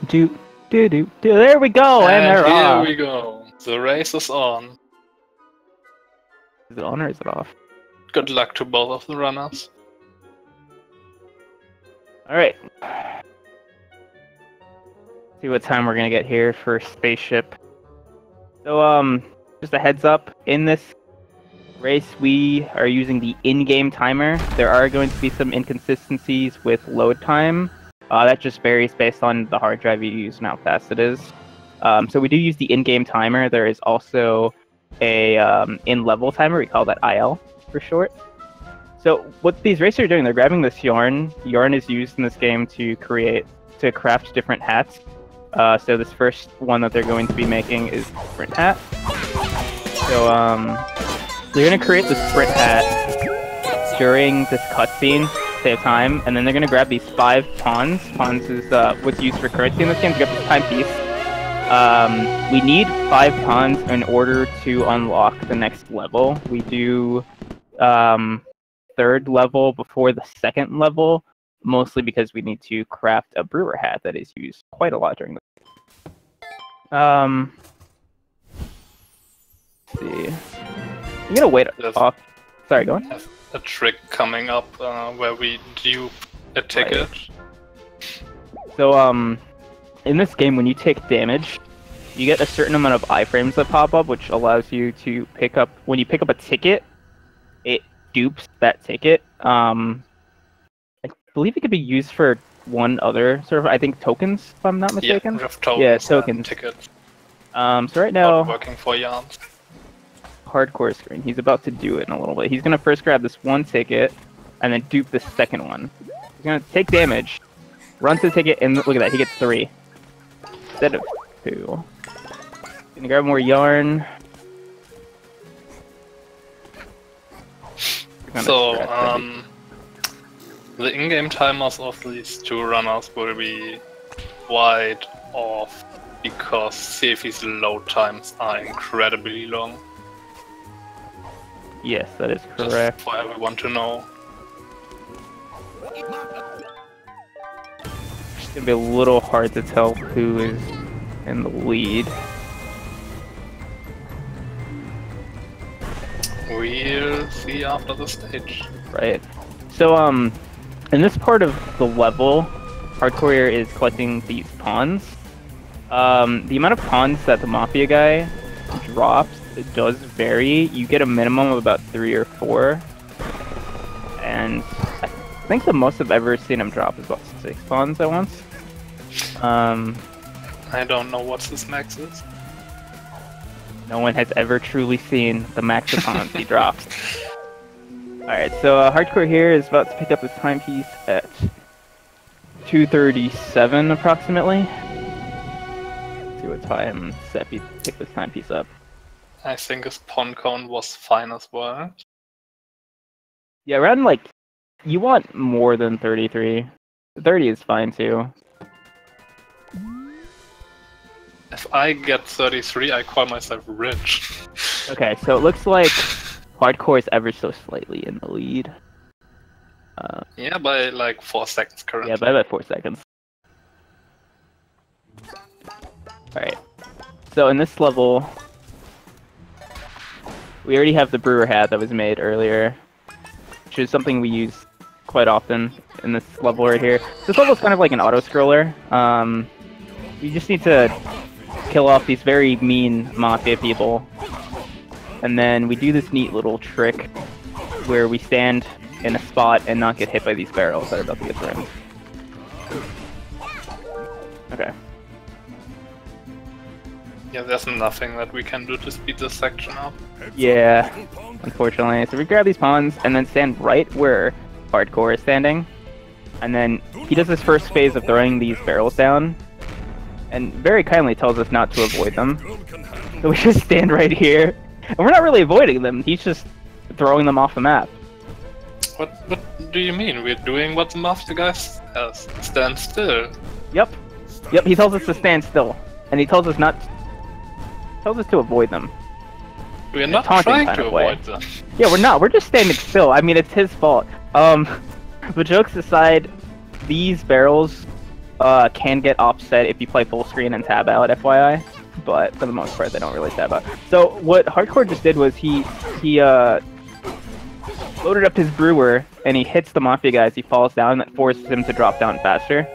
do do do do. There we go, and they're here off. we go. The race is on. Is it on or is it off? Good luck to both of the runners. All right. See what time we're gonna get here for spaceship. So just a heads up, in this race we are using the in-game timer. There are going to be some inconsistencies with load time. That just varies based on the hard drive you use and how fast it is. So we do use the in-game timer. There is also a in-level timer. We call that IL for short. So what these racers are doing, they're grabbing this yarn. Yarn is used in this game to craft different hats. So this first one that they're going to be making is the sprint hat. So they're going to create the sprint hat during this cutscene to save time, and then they're going to grab these 5 pawns. Pawns is what's used for currency in this game to get this timepiece. We need 5 pawns in order to unlock the next level. We do 3rd level before the 2nd level, mostly because we need to craft a brewer hat that is used quite a lot during the let's see. I'm gonna wait off. Sorry, go on. Have a trick coming up where we dupe a ticket. Right. So in this game, when you take damage, you get a certain amount of iframes that pop up, which allows you to pick up. When you pick up a ticket, it dupes that ticket. I believe it could be used for one other sort of, I think, tokens, if I'm not mistaken. Yeah, we have tokens. Yeah, tokens. Tickets. So right now, working for yarns. Hardcore screen. He's about to do it in a little bit. He's gonna first grab this one ticket, and then dupe the second one. He's gonna take damage, run to the ticket, and look at that, he gets 3 instead of 2. Gonna grab more yarn. So, the in-game timers of these 2 runners will be quite off because Sefi's load times are incredibly long. Yes, that is correct. Just for everyone to know. It's gonna be a little hard to tell who is in the lead. We'll see after the stage. Right. So, in this part of the level, Hardcore here is collecting these pawns. The amount of pawns that the Mafia guy drops, it does vary. You get a minimum of about 3 or 4. And I think the most I've ever seen him drop is about 6 pawns at once. I don't know what this max is. No one has ever truly seen the max of pawns he drops. Alright, so Hardcore here is about to pick up his timepiece at 2:37 approximately. Let's see what time Sefi picked this timepiece up. I think his pawn count was fine as well. Yeah, around like, you want more than 33. 30 is fine too. If I get 33, I call myself rich. Okay, so it looks like Hardcore is ever so slightly in the lead. Yeah, by like 4 seconds currently. Yeah, by about 4 seconds. Alright. So in this level, we already have the brewer hat that was made earlier, which is something we use quite often in this level right here. This level is kind of like an auto-scroller. You just need to kill off these very mean Mafia people. And then we do this neat little trick where we stand in a spot and not get hit by these barrels that are about to get thrown. Okay. Yeah, there's nothing that we can do to speed this section up. Yeah, unfortunately. So we grab these pawns and then stand right where Hardcore is standing. And then he does this first phase of throwing these barrels down, and very kindly tells us not to avoid them. So we just stand right here. And we're not really avoiding them, he's just throwing them off the map. What do you mean? We're doing what the Mafia guy says. Stand still. Yep. Yep, he tells us to stand still. And he tells us not... tells us to avoid them. We're not trying to avoid them. Yeah, we're not. We're just standing still. I mean, it's his fault. But jokes aside, these barrels can get offset if you play full screen and tab out, FYI. But for the most part, they don't really tab out. So what Hardcore just did was he loaded up his brewer and he hits the Mafia guys. He falls down, and that forces him to drop down faster.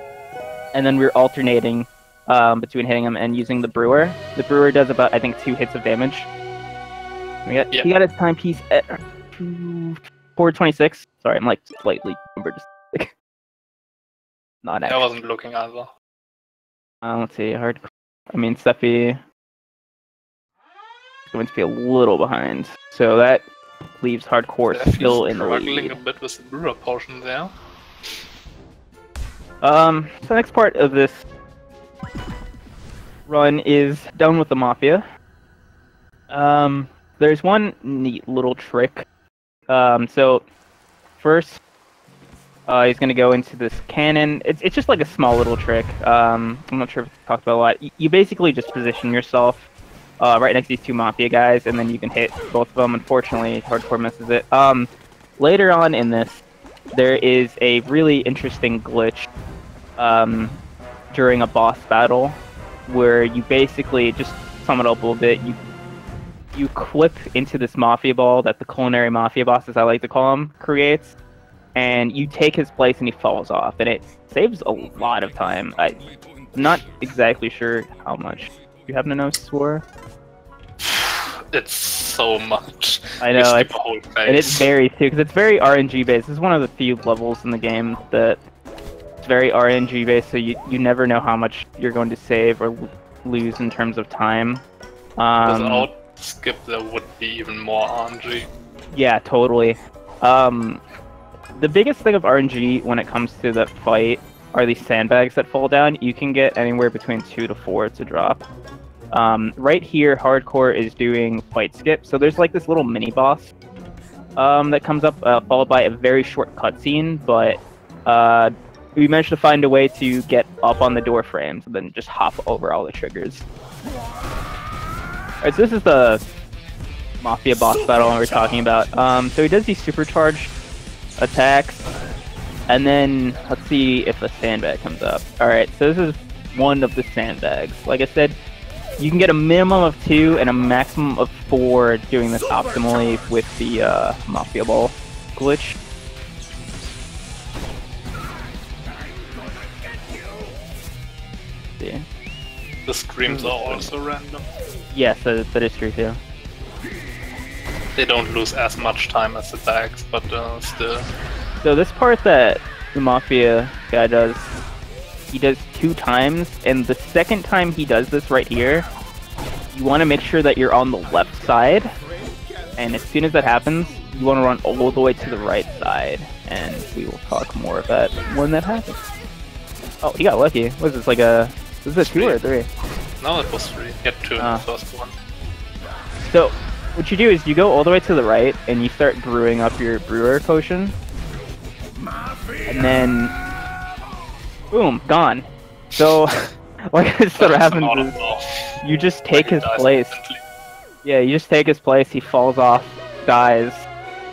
And then we're alternating between hitting him and using the brewer. The brewer does about, I think, 2 hits of damage. He got a timepiece at 426. Sorry, I'm like slightly numbered. Not actually. I wasn't looking either. Let's see, Sefi is going to be a little behind. So that leaves Hardcore still in the lead. Struggling a bit with the brewer portion there. So the next part of this run is Down with the Mafia. There's one neat little trick. So first, he's gonna go into this cannon. It's just like a small little trick. I'm not sure if it's talked about a lot. You basically just position yourself right next to these 2 Mafia guys, and then you can hit both of them. Unfortunately, Hardcore misses it. Later on in this, there is a really interesting glitch during a boss battle, where you basically, just sum it up a little bit, you clip into this Mafia ball that the Culinary Mafia boss, as I like to call him, creates, and you take his place and he falls off, and it saves a lot of time. I'm not exactly sure how much. Do you happen to know, Swore? It's so much. I know, and it varies too, because it's very RNG based. This is one of the few levels in the game that it's very RNG based, so you never know how much you're going to save or lose in terms of time. Without skip, there would be even more RNG. Yeah, totally. The biggest thing of RNG when it comes to the fight are these sandbags that fall down. You can get anywhere between 2 to 4 to drop. Right here, Hardcore is doing fight skip. So there's like this little mini boss that comes up, followed by a very short cutscene. But we managed to find a way to get up on the door frames and then just hop over all the triggers. Alright, so this is the Mafia boss battle we were talking about. So he does these supercharged attacks, and then let's see if a sandbag comes up. Alright, so this is one of the sandbags. Like I said, you can get a minimum of 2 and a maximum of 4 doing this optimally with the Mafia ball glitch. See. The screams are also random. Yes, that is true too. They don't lose as much time as the bags, but still. So this part that the Mafia guy does, he does 2 times, and the second time he does this right here, you want to make sure that you're on the left side, and as soon as that happens, you want to run all the way to the right side, and we will talk more about when that happens. Oh, he got lucky. What is this, like a... Is this a 2 or a 3? No, it was 3. Get 2 in the first one. So, what you do is you go all the way to the right, and you start brewing up your brewer potion. And then... boom, gone. So, what sort of happens is, you just take his place. Yeah, you just take his place, he falls off, dies,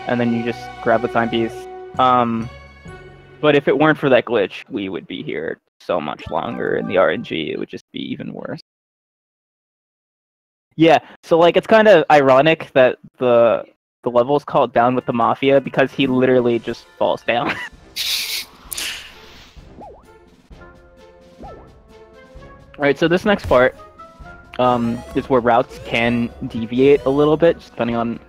and then you just grab the timepiece. But if it weren't for that glitch, we would be here so much longer, and the RNG, it would just be even worse. Yeah, so like, it's kind of ironic that the level is called Down with the Mafia, because he literally just falls down. Alright, so this next part is where routes can deviate a little bit, just depending on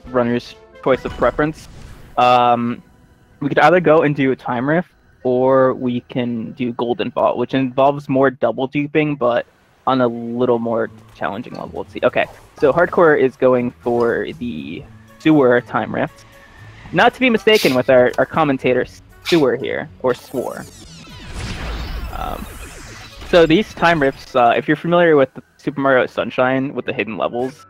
runner's choice of preference. We could either go and do a time rift, or we can do Golden Vault, which involves more double duping, but on a little more challenging level. Let's see. Okay, so Hardcore is going for the Sewer time rift. Not to be mistaken with our commentator, Sewer here, or Swore. So these time rifts, if you're familiar with Super Mario Sunshine with the hidden levels,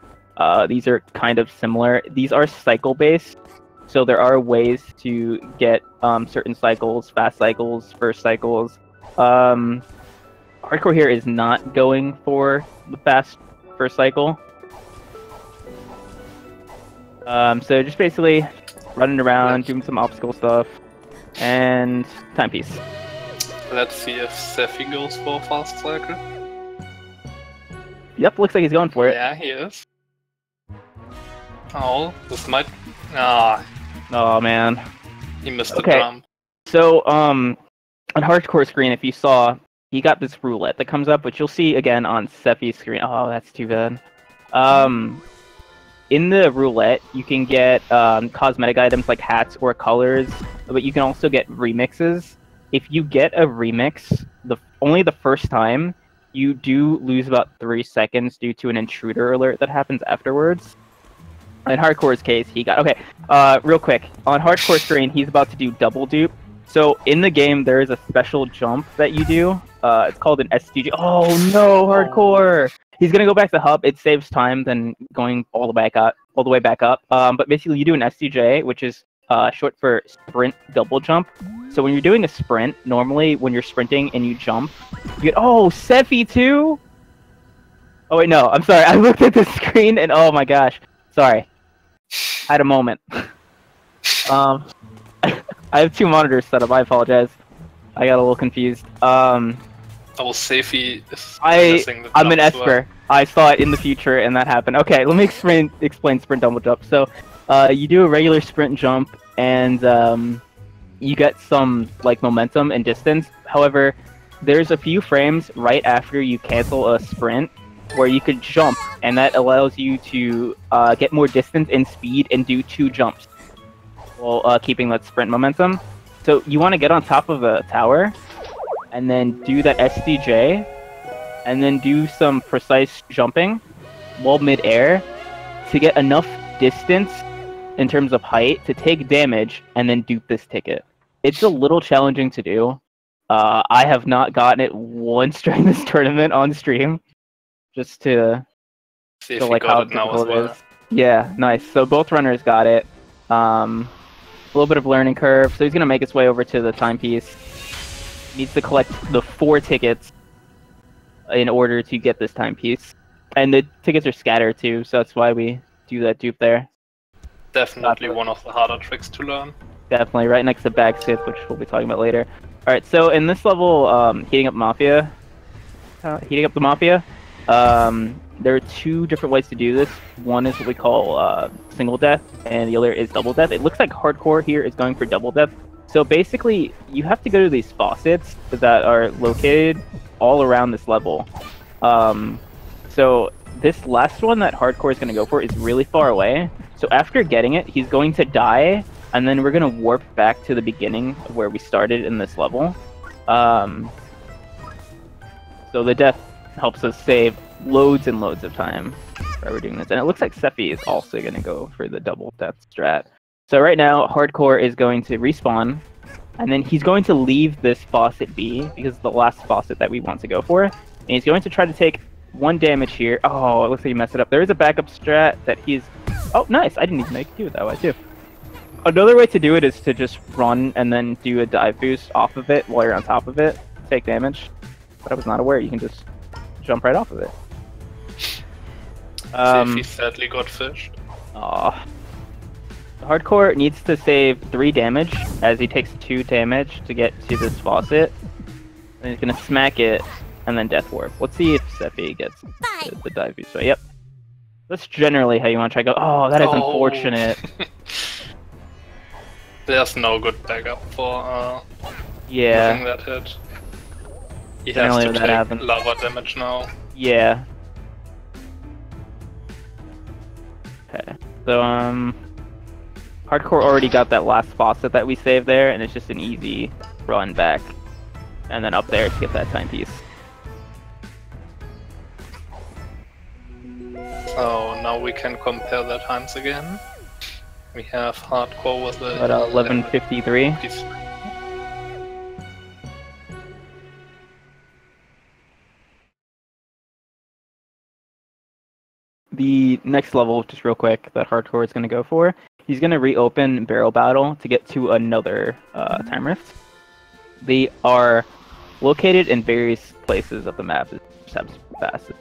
these are kind of similar. These are cycle-based, so there are ways to get certain cycles, fast cycles, first cycles. Hardcore here is not going for the fast first cycle. So just basically running around, doing some obstacle stuff, and timepiece. Let's see if Sefi goes for a fast cycle. Yep, looks like he's going for it. Yeah, he is. Oh, this might... Ah, Oh man. he missed the Okay. jump. So, on hardcore screen, if you saw, he got this roulette that comes up, which you'll see again on Sefi's screen. Oh, that's too bad. In the roulette, you can get cosmetic items like hats or colors, but you can also get remixes. If you get a remix, only the first time, you do lose about 3 seconds due to an intruder alert that happens afterwards. In Hardcore's case, he got... Okay, real quick. On Hardcore screen, he's about to do double dupe. So, in the game, there is a special jump that you do. It's called an SDG. Oh, no, Hardcore! He's gonna go back to hub. It saves time than going all the way back up. But basically, you do an SDJ, which is short for sprint double jump. So when you're doing a sprint, normally when you're sprinting and you jump, you get... Oh, Sefi too? Oh, wait, no. I'm sorry. I looked at the screen and oh my gosh. Sorry. I had a moment. I have 2 monitors set up. I apologize. I got a little confused. Oh, Sefi is missing the I'm an jump as well. Esper. I saw it in the future and that happened. Okay, let me explain sprint double jump. So, you do a regular sprint jump and you get some like momentum and distance. However, there's a few frames right after you cancel a sprint where you could jump, and that allows you to get more distance and speed and do 2 jumps while keeping that sprint momentum. So you want to get on top of a tower and then do that SDJ and then do some precise jumping while mid-air to get enough distance in terms of height to take damage and then dupe this ticket. It's a little challenging to do. I have not gotten it once during this tournament on stream, just to show like how difficult it is. Yeah, nice. So both runners got it. A little bit of learning curve. So he's gonna make his way over to the timepiece. Needs to collect the 4 tickets in order to get this timepiece. And the tickets are scattered too, so that's why we do that dupe there. Definitely one of the harder tricks to learn. Definitely, right next to Backstith, which we'll be talking about later. Alright, so in this level, heating up the Mafia, there are 2 different ways to do this. One is what we call single death, and the other is double death. It looks like Hardcore here is going for double death. So basically, you have to go to these faucets that are located all around this level. So this last one that Hardcore is going to go for is really far away. So after getting it, he's going to die, and then we're going to warp back to the beginning of where we started in this level. So the death helps us save loads and loads of time while we're doing this. And it looks like Sefi is also going to go for the double death strat. So right now, Hardcore is going to respawn, and then he's going to leave this faucet be, because it's the last faucet that we want to go for. And he's going to try to take 1 damage here. Oh, it looks like he messed it up. There is a backup strat that he's... Oh, nice! I didn't even make it do it that way, too. Another way to do it is to just run and then do a dive boost off of it while you're on top of it. Take damage. But I was not aware you can just jump right off of it. Sefi sadly got fished. Aw. Hardcore needs to save 3 damage as he takes 2 damage to get to this faucet. And he's gonna smack it and then death warp. Let's see if Sefi gets the dive boost. So, yep. That's generally how you want to try to go. Oh, that is unfortunate. There's no good backup for yeah. that hit. He Generally has to when that take happens. lava damage now. Yeah. Okay. So, Hardcore already got that last faucet that we saved there, and it's just an easy run back. And then up there to get that timepiece. So now we can compare the times again. We have Hardcore with the... At 11:53. The next level, just real quick, that Hardcore is going to go for, he's going to reopen Barrel Battle to get to another time rift. They are located in various places of the map. Just have fast.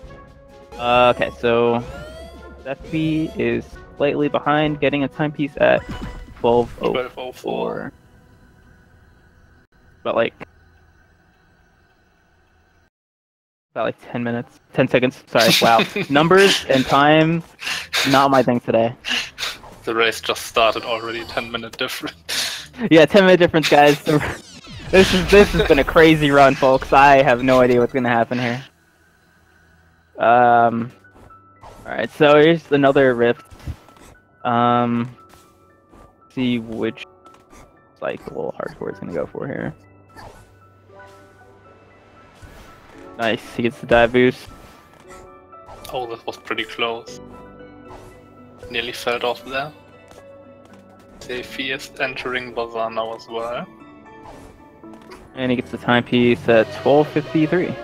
Okay, so Sefi is slightly behind, getting a timepiece at 12:04. But like About like 10 minutes. 10 seconds. Sorry. Wow. Numbers and time, not my thing today. The race just started already. 10-minute difference. Yeah, 10-minute difference, guys. This has been a crazy run, folks. I have no idea what's gonna happen here. All right. So here's another rift. See which cycle hardcore is gonna go for here. Nice. He gets the dive boost. Oh, that was pretty close. Nearly fell off there. Sefi is entering Bazaar now as well. And he gets the timepiece at 12:53.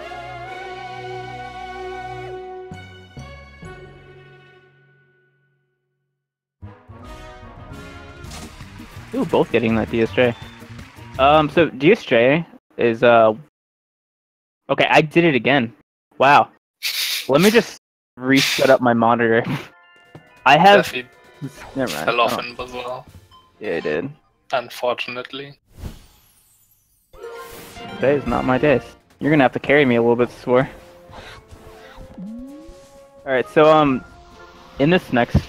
Ooh, both getting that DSJ. So DSJ is okay, I did it again. Wow. Let me just reset up my monitor. I have Sefi never mind. fell off in Bazaar, Yeah, I did. unfortunately. Today is not my day. You're gonna have to carry me a little bit, Swore. Alright, so in this next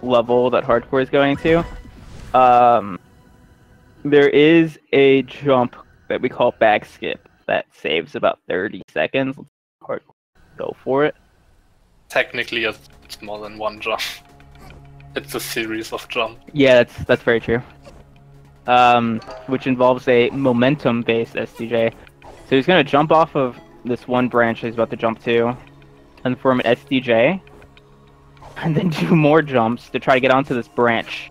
level that hardcore is going to, there is a jump that we call bag skip that saves about 30 seconds. Hardcore, go for it. Technically, it's more than one jump. It's a series of jumps. Yeah, that's very true. Which involves a momentum-based SDJ. So he's gonna jump off of this one branch he's about to jump to, and form an SDJ, and then do more jumps to try to get onto this branch.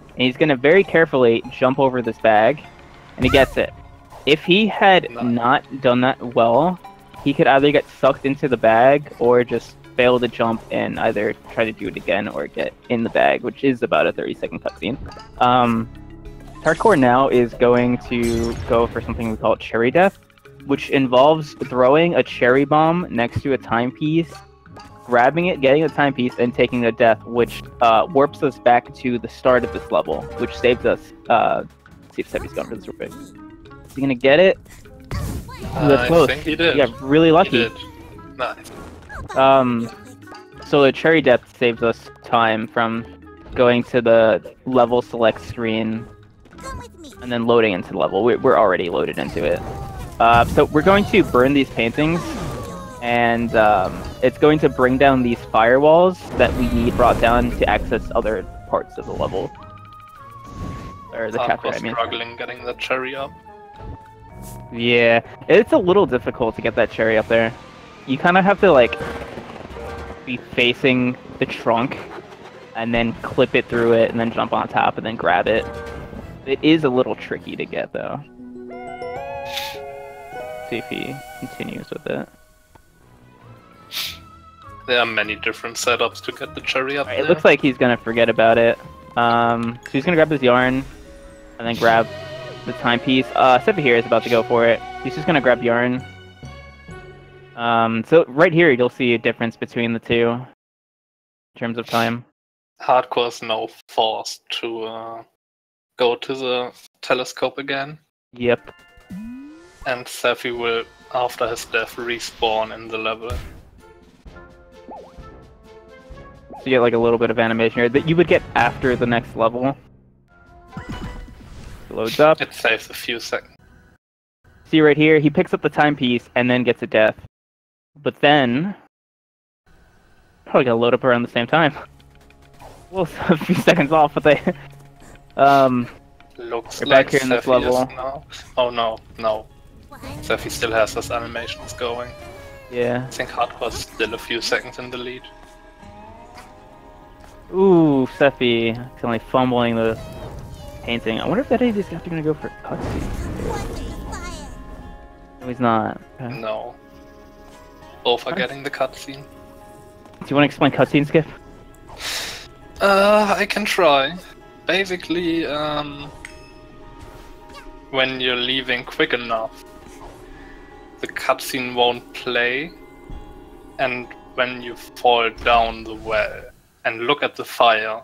And he's gonna very carefully jump over this bag, and he gets it. If he had not done that well, he could either get sucked into the bag or just fail to jump and either try to do it again or get in the bag, which is about a 30-second cutscene. Hardcore now is going to go for something we call cherry death, which involves throwing a cherry bomb next to a timepiece, grabbing it, getting the timepiece, and taking a death, which warps us back to the start of this level, which saves us. Let's see if Sefi's gone for this real quick. Is he gonna get it? Ooh, that's close. I think he did. Yeah, really lucky. He did. Nice. So the cherry death saves us time from going to the level select screen and then loading into the level. We're already loaded into it. So we're going to burn these paintings, and it's going to bring down these firewalls that we need brought down to access other parts of the level. Or the chapter, I mean. Struggling getting the cherry up. Yeah, it's a little difficult to get that cherry up there. You kind of have to, like, be facing the trunk, and then clip it through it, and then jump on top, and then grab it. It is a little tricky to get, though. See if he continues with it. There are many different setups to get the cherry up. Right, it looks like he's gonna forget about it. So he's gonna grab his yarn, and then grab the timepiece. Sefi here is about to go for it. He's just gonna grab yarn. So right here you'll see a difference between the two in terms of time. Hardcore is now forced to go to the telescope again. Yep. And Sefi will, after his death, respawn in the level. So you get like a little bit of animation here that you would get after the next level. It loads up. It saves a few seconds. See right here, he picks up the timepiece and then gets a death. But then, probably gotta load up around the same time. Well, a few seconds off, but they. Looks We're like back here in this Sefi level. is now. Oh no, no. Sefi still has his animations going. Yeah. I think Hardcore is still a few seconds in the lead. Ooh, Sefi accidentally fumbling the painting. I wonder if that is he's gonna go for cutscene. No, he's not. Okay. No. Both are getting the cutscene. Do you want to explain cutscene, Skip? I can try. Basically, when you're leaving quick enough, the cutscene won't play, and when you fall down the well and look at the fire,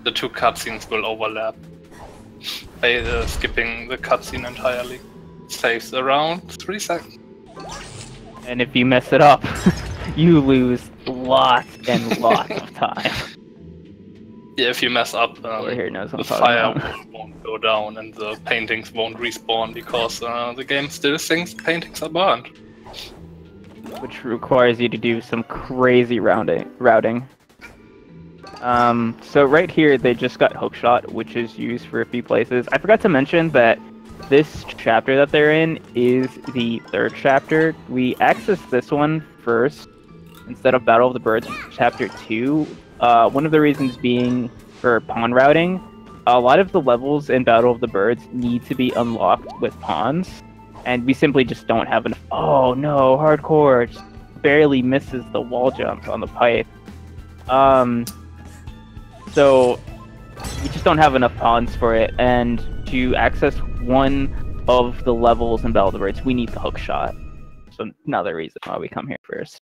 the two cutscenes will overlap. Skipping the cutscene entirely saves around 3 seconds. And if you mess it up, you lose lots and lots of time. Yeah, if you mess up, Here knows what the I'm talking fire about. won't go down and the paintings won't respawn because the game still thinks paintings are burned. Which requires you to do some crazy routing. So right here, they just got hookshot, which is used for a few places. I forgot to mention that this chapter that they're in is the third chapter. We access this one first instead of Battle of the Birds chapter 2. One of the reasons being for pawn routing. A lot of the levels in Battle of the Birds need to be unlocked with pawns, and we simply just don't have enough. Oh no, hardcore just barely misses the wall jump on the pipe. So we just don't have enough pawns for it, and to access one of the levels in Battle of the Birds, we need the hook shot. So another reason why we come here first.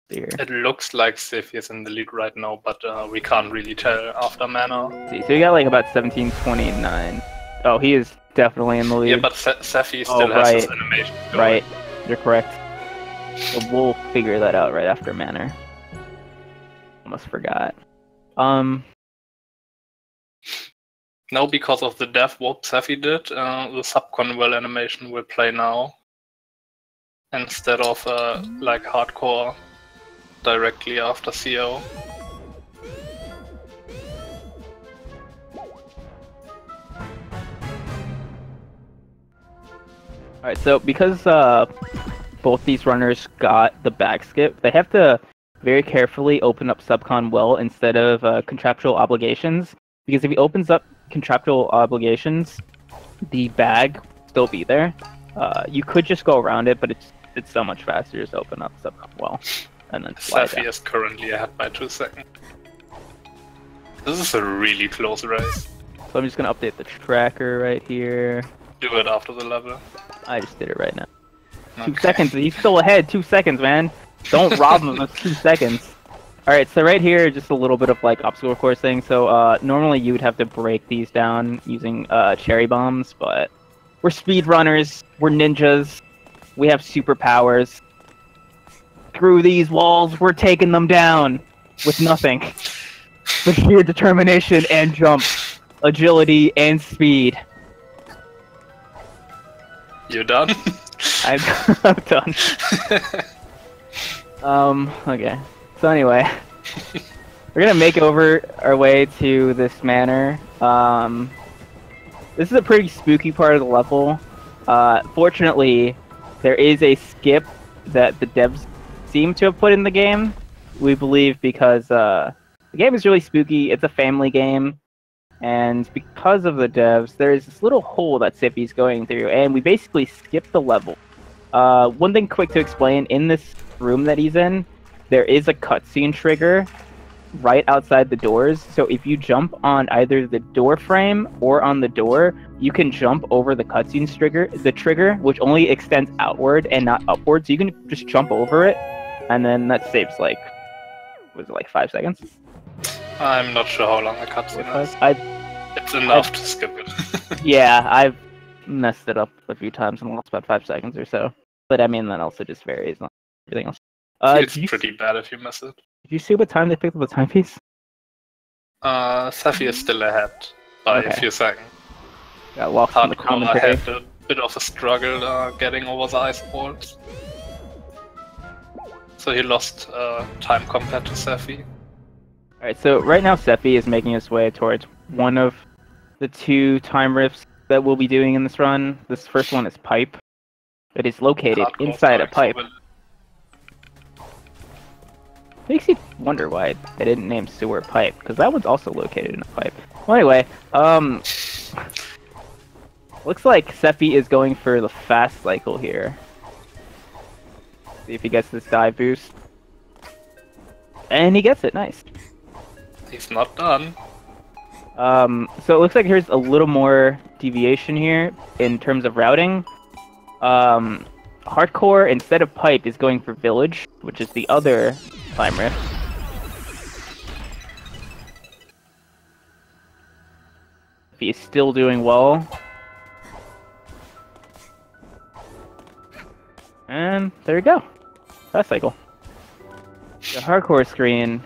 Here. It looks like Sefi is in the lead right now, but we can't really tell after mana. See, so you got like about 1729. Oh, he is definitely in the lead. Yeah, but Sefi still has his animation going. Right, you're correct. So we'll figure that out right after Manor. Almost forgot. Now, because of the death what Sefi did, the subconwell animation will play now. Instead of like hardcore directly after CO. Alright, so because both these runners got the back skip, they have to very carefully open up subcon well instead of contractual obligations. Because if he opens up contractual obligations, the bag will still be there. You could just go around it, but it's so much faster to open up subcon well. And then Sefi is currently ahead by 2 seconds. This is a really close race. So I'm just gonna update the tracker right here. Do it after the level. I just did it right now. Okay. 2 seconds. He's still ahead. 2 seconds, man. Don't rob him of 2 seconds. Alright, so right here, just a little bit of like obstacle course thing. So normally you would have to break these down using cherry bombs, but we're speedrunners. We're ninjas. We have superpowers. Through these walls, we're taking them down with nothing. With sheer determination and jump, agility and speed. You done? I'm done. Okay. So anyway, we're gonna make over our way to this manor. This is a pretty spooky part of the level. Fortunately, there is a skip that the devs seem to have put in the game. We believe because the game is really spooky. It's a family game. And because of the devs, there's this little hole that Sefi's going through, and we basically skip the level. One thing quick to explain, in this room that he's in, there is a cutscene trigger right outside the doors, so if you jump on either the door frame or on the door, you can jump over the cutscene trigger, which only extends outward and not upward, so you can just jump over it, and then that saves like, was it like 5 seconds? I'm not sure how long the cutscene is. It's enough to skip it. Yeah, I've messed it up a few times and lost about 5 seconds or so. But I mean, that also just varies on everything else. It's pretty bad if you miss it. Did you see what time they picked up the timepiece? Sefi is still ahead by a few seconds. Got lost in the commentary. Had a bit of a struggle getting over the ice walls. So he lost time compared to Sefi. Alright, so right now Sefi is making his way towards one of the 2 time rifts that we'll be doing in this run. This first one is Pipe. It is located inside a pipe. Makes you wonder why they didn't name Sewer Pipe, because that one's also located in a pipe. Well, anyway, looks like Sefi is going for the fast cycle here. See if he gets this dive boost. And he gets it, nice. He's not done. So it looks like here's a little more deviation here in terms of routing. Hardcore, instead of Pipe, is going for Village, which is the other time rift. He is still doing well. And there you go. Fast cycle. The hardcore screen,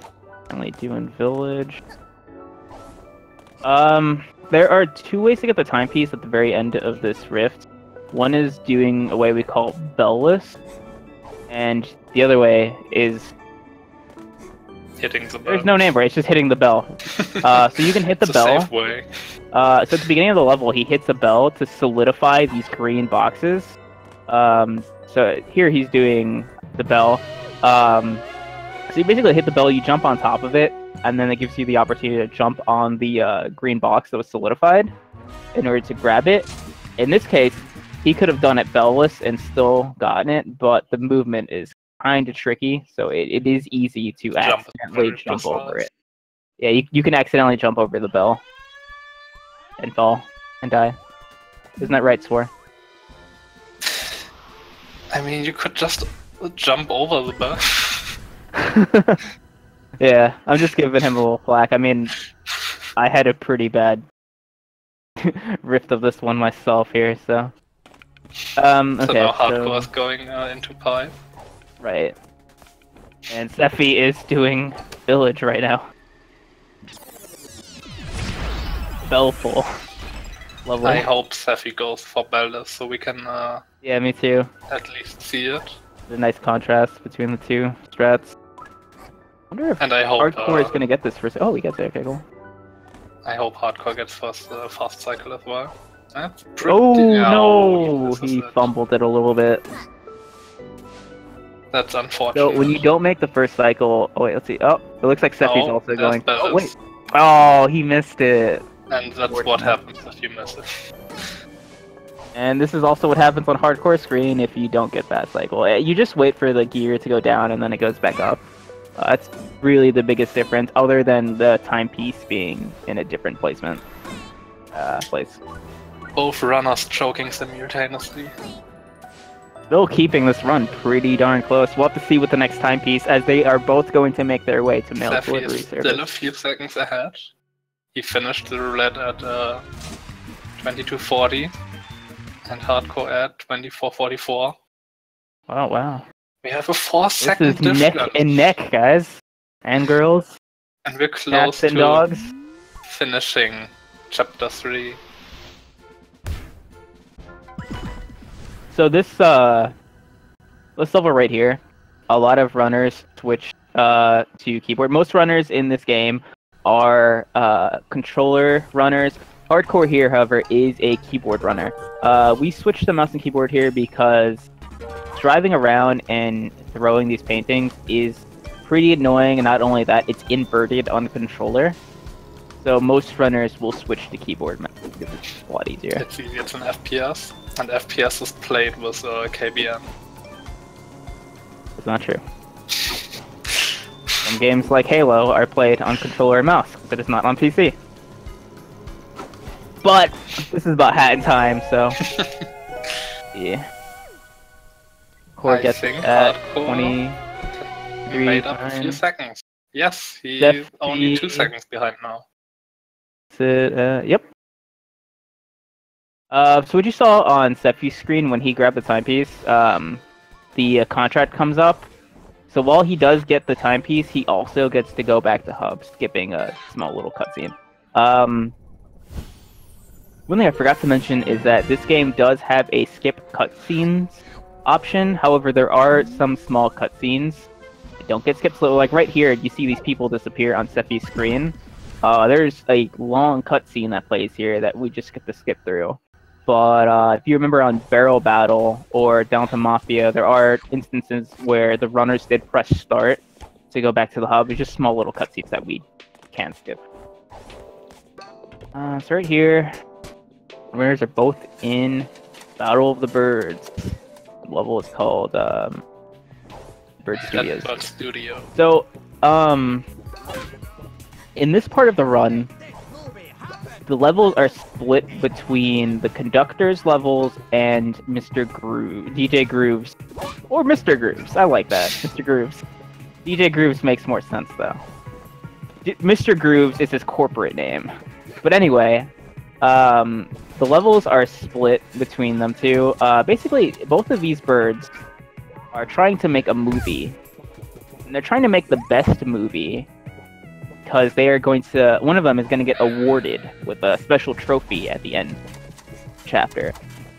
only doing village. There are two ways to get the timepiece at the very end of this rift. One is doing a way we call bellless, and the other way is hitting the bell. There's no name for it, it's just hitting the bell. So you can hit the bell. A safe way. So at the beginning of the level, he hits the bell to solidify these green boxes. So here he's doing the bell. So you basically hit the bell, you jump on top of it, and then it gives you the opportunity to jump on the green box that was solidified in order to grab it. In this case, he could have done it bellless and still gotten it, but the movement is kind of tricky, so it is easy to accidentally jump over it. Yeah, you can accidentally jump over the bell and fall and die. Isn't that right, Swore? I mean, you could just jump over the bell. Yeah, I'm just giving him a little flack. I mean, I had a pretty bad rift of this one myself here, so... So okay, now Hardcore is going into Pi. Right. And Sefi is doing village right now. Bellful. Lovely. I hope Sefi goes for Belder so we can yeah, me too. at least see it. The nice contrast between the two strats. I wonder if I hope, Hardcore is gonna get this first. Oh, we get there. Okay, cool. I hope Hardcore gets first fast cycle as well. That's pretty... Oh no! He Fumbled it a little bit. That's unfortunate. So when you don't make the first cycle, oh wait, let's see. Oh, it looks like Sefi's also going. Oh wait! Bellis. Oh, he missed it. And that's what happens if you miss it. And this is also what happens on hardcore screen if you don't get fast cycle. You just wait for the gear to go down and then it goes back up. That's really the biggest difference, other than the timepiece being in a different place. Both runners choking simultaneously. Still keeping this run pretty darn close. We'll have to see with the next timepiece, as they are both going to make their way to mail Sefi delivery is service. still a few seconds ahead. He finished the roulette at 22:40 and Hardcore at 24:44. Wow, wow. We have a 4-second This is difference. neck and neck, guys. And girls. And we're close Cats and to dogs. finishing Chapter 3. So this level right here, a lot of runners switch to keyboard. Most runners in this game are controller runners. Hardcore here, however, is a keyboard runner. We switched to mouse and keyboard here because driving around and throwing these paintings is pretty annoying, and not only that, it's inverted on the controller. So most runners will switch to keyboard mouse because it's a lot easier. It's easy, it's an FPS, and FPS is played with KBN. It's not true. Some games like Halo are played on controller and mouse, but it's not on PC. But this is about hat in time, so yeah. Core I gets think at Hardcore 23 made up a few times. seconds. Yes, he's Sefi- only 2 seconds behind now. Yep. So what you saw on Sefi's screen when he grabbed the timepiece, the contract comes up. So while he does get the timepiece, he also gets to go back to hub, skipping a small little cutscene. One thing I forgot to mention is that this game does have a skip cutscenes option. However, there are some small cutscenes that don't get skipped. So like right here, you see these people disappear on Sefi's screen. There's a long cutscene that plays here that we just get to skip through. But if you remember on Barrel Battle or Down to Mafia, there are instances where the runners did press start to go back to the hub. It's just small little cutscenes that we can skip. So right here, runners are both in Battle of the Birds. The level is called Bird Studios. Bird Studio. So, in this part of the run, the levels are split between the conductor's levels and DJ Grooves. Or Mr. Grooves, I like that, Mr. Grooves. DJ Grooves makes more sense though. Mr. Grooves is his corporate name. But anyway, the levels are split between them two. Basically, both of these birds are trying to make a movie. And they're trying to make the best movie because they are going to... One of them is going to get awarded with a special trophy at the end chapter.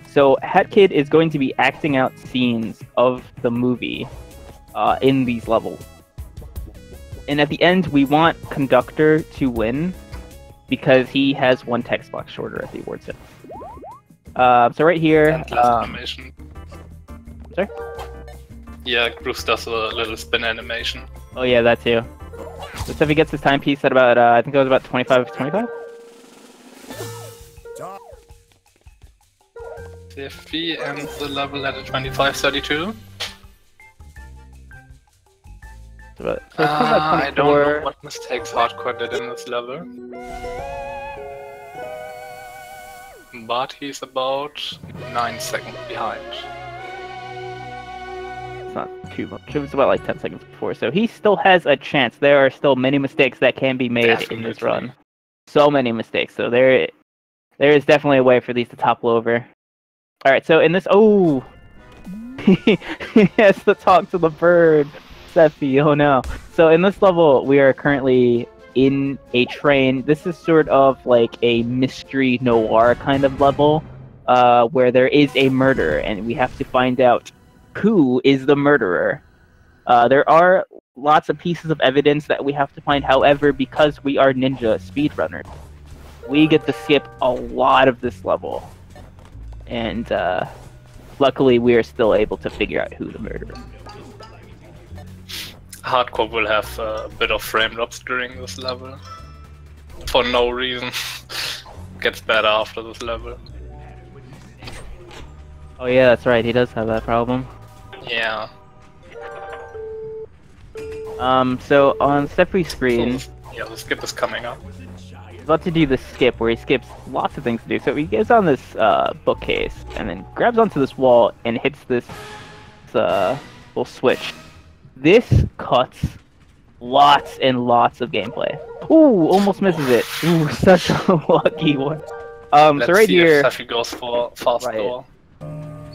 So Hat Kid is going to be acting out scenes of the movie in these levels. And at the end, we want Conductor to win because he has one text box shorter at the award set. So right here... animation. Sorry? Yeah, Bruce does a little spin animation. Oh yeah, that too. So Sefi gets his timepiece at about, I think it was about 25. Sefi ends the level at a 25:32. I don't know what mistakes Hardcore did in this level. But he's about 9 seconds behind. It's not too much. It was about like 10 seconds before, so he still has a chance. There are still many mistakes that can be made in this run. So many mistakes. So there is definitely a way for these to topple over. Alright, so in this... Oh! He has to talk to the bird. Sefi, oh no. So in this level, we are currently in a train. This is sort of like a mystery noir kind of level, where there is a murder, and we have to find out who is the murderer. There are lots of pieces of evidence that we have to find. However, because we are ninja speedrunners, we get to skip a lot of this level. And luckily, we are still able to figure out who the murderer is. Hardcore will have a bit of frame drops during this level. For no reason. Gets better after this level. Oh yeah, that's right, he does have that problem. Yeah. So on Sefi's screen... So, yeah, the skip is coming up. He's about to do the skip where he skips lots of things to do. So he gets on this bookcase and then grabs onto this wall and hits this little switch. This cuts lots and lots of gameplay. Ooh, almost misses it. Ooh, such a lucky one. Let's so right see here... if Sefi goes for fast door.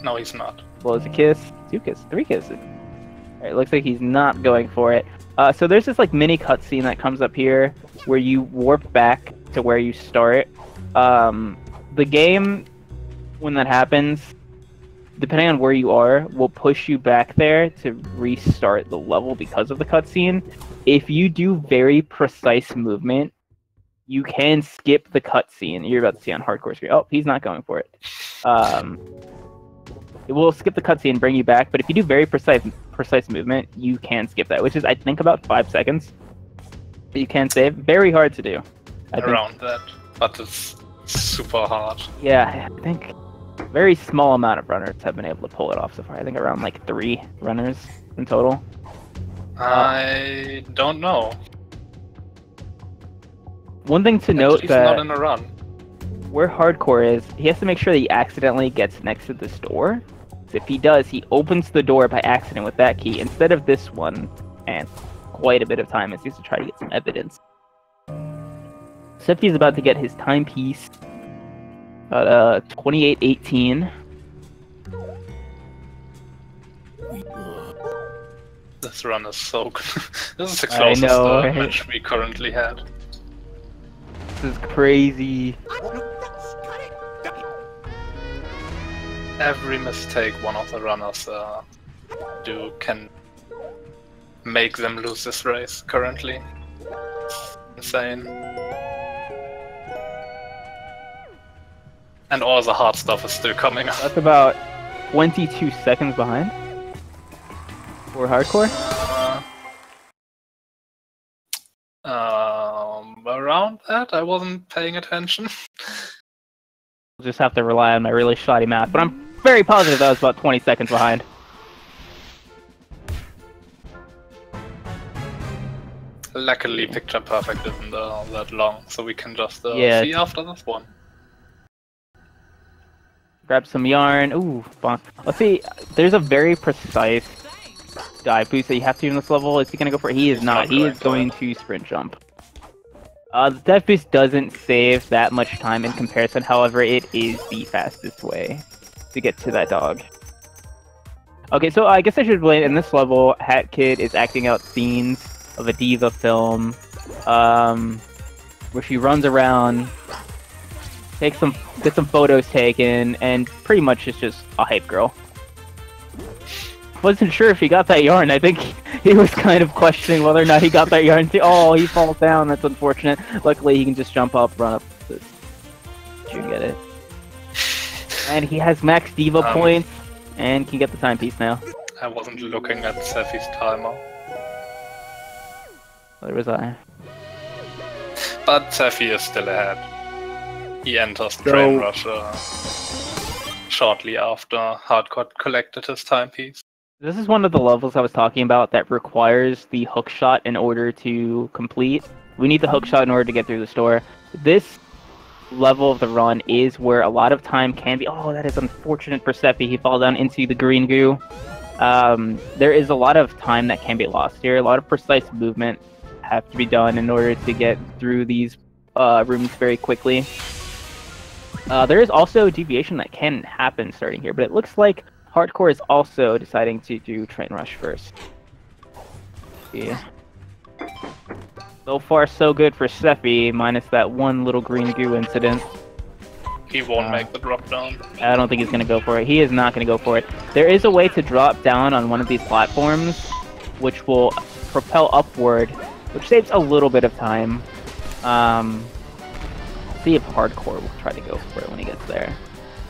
No, he's not. Blows a kiss, 2 kisses, 3 kisses. Alright, looks like he's not going for it. So there's this like mini cutscene that comes up here where you warp back to where you start. The game, when that happens, depending on where you are, will push you back there to restart the level because of the cutscene. If you do very precise movement, you can skip the cutscene. You're about to see on hardcore screen. Oh, he's not going for it. It will skip the cutscene, bring you back, but if you do very precise movement, you can skip that, which is, I think, about 5 seconds. But you can save. Very hard to do. Around that, but it's super hard. Yeah, I think a very small amount of runners have been able to pull it off so far. I think around like 3 runners in total. I don't know. One thing to note he's that not in a run. Where Hardcore is, he has to make sure that he accidentally gets next to this door. So if he does, he opens the door by accident with that key instead of this one, and quite a bit of time is used to try to get some evidence. Sefi's about to get his timepiece at 28:18. This run is so good. This is the closest match we currently had. This is crazy. Every mistake one of the runners do can make them lose this race currently. It's insane. And all the hard stuff is still coming up. That's about 22 seconds behind for Hardcore. Around that, I wasn't paying attention. I'll just have to rely on my really shoddy math, but I'm very positive that was about 20 seconds behind. Luckily, Picture Perfect isn't that long, so we can just see after this one. Grab some yarn. Ooh, bonk. Let's see. There's a very precise dive boost that you have to do in this level. Is he going to go for it? He is not. He is going to sprint jump. The dive boost doesn't save that much time in comparison. However, it is the fastest way to get to that dog. Okay, so I guess I should explain, in this level, Hat Kid is acting out scenes of a diva film, where she runs around, gets some photos taken, and pretty much is just a hype girl. Wasn't sure if he got that yarn. I think he was kind of questioning whether or not he got that yarn. Oh, he falls down. That's unfortunate. Luckily, he can just jump up, run up. You can get it. And he has max diva points, and can get the timepiece now. I wasn't looking at Sefi's timer. Where was I? But Sefi is still ahead. He enters Train Rush shortly after Hardcore collected his timepiece. This is one of the levels I was talking about that requires the hookshot in order to complete. We need the hookshot in order to get through the store. This level of the run is where a lot of time can be... Oh, that is unfortunate for Sefi. He fell down into the green goo. There is a lot of time that can be lost here. A lot of precise movement have to be done in order to get through these rooms very quickly. There is also deviation that can happen starting here, but it looks like Hardcore is also deciding to do Train Rush first. Yeah. So far, so good for Sefi, minus that one little green goo incident. He won't make the drop down. I don't think he's going to go for it. He is not going to go for it. There is a way to drop down on one of these platforms, which will propel upward, which saves a little bit of time. See if Hardcore will try to go for it when he gets there.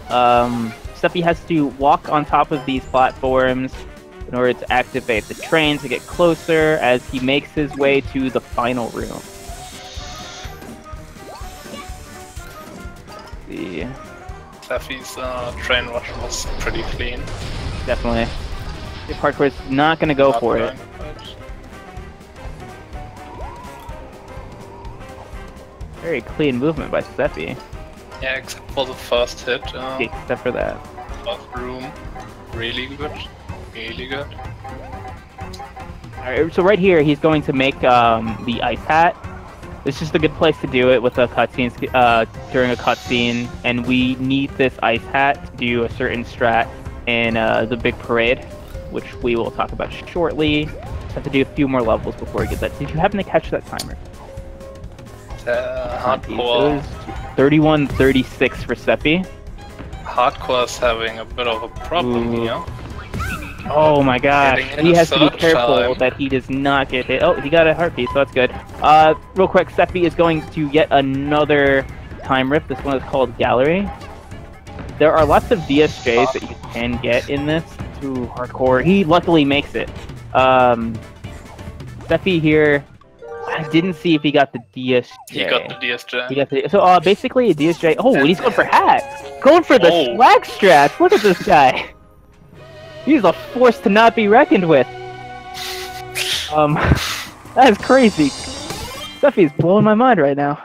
Sefi has to walk on top of these platforms in order to activate the train to get closer as he makes his way to the final room. See. Sefi's train rush was pretty clean. Definitely. If Hardcore is not going to go for it. Very clean movement by Sefi. Yeah, except for the first hit. Except for that. First room. Really good. Really good. Alright, so right here, he's going to make the ice hat. It's just a good place to do it with a cutscene, during a cutscene, and we need this ice hat to do a certain strat in the big parade, which we will talk about shortly. Just have to do a few more levels before we get that. Did you happen to catch that timer? Hardcore. 31:36 for Sefi. Hardcore is having a bit of a problem here. Oh my gosh, he has to be careful that he does not get hit. Oh, he got a heart piece, so that's good. Real quick, Sefi is going to get another time rip. This one is called Gallery. There are lots of DSJs that you can get in this through Hardcore. He luckily makes it. Sefi here, I didn't see if he got the DSJ. He got the DSJ. So basically a DSJ. Oh, and he's going for hat. Going for the swag strats. Look at this guy. He's a force to not be reckoned with. That is crazy. Sefi is blowing my mind right now.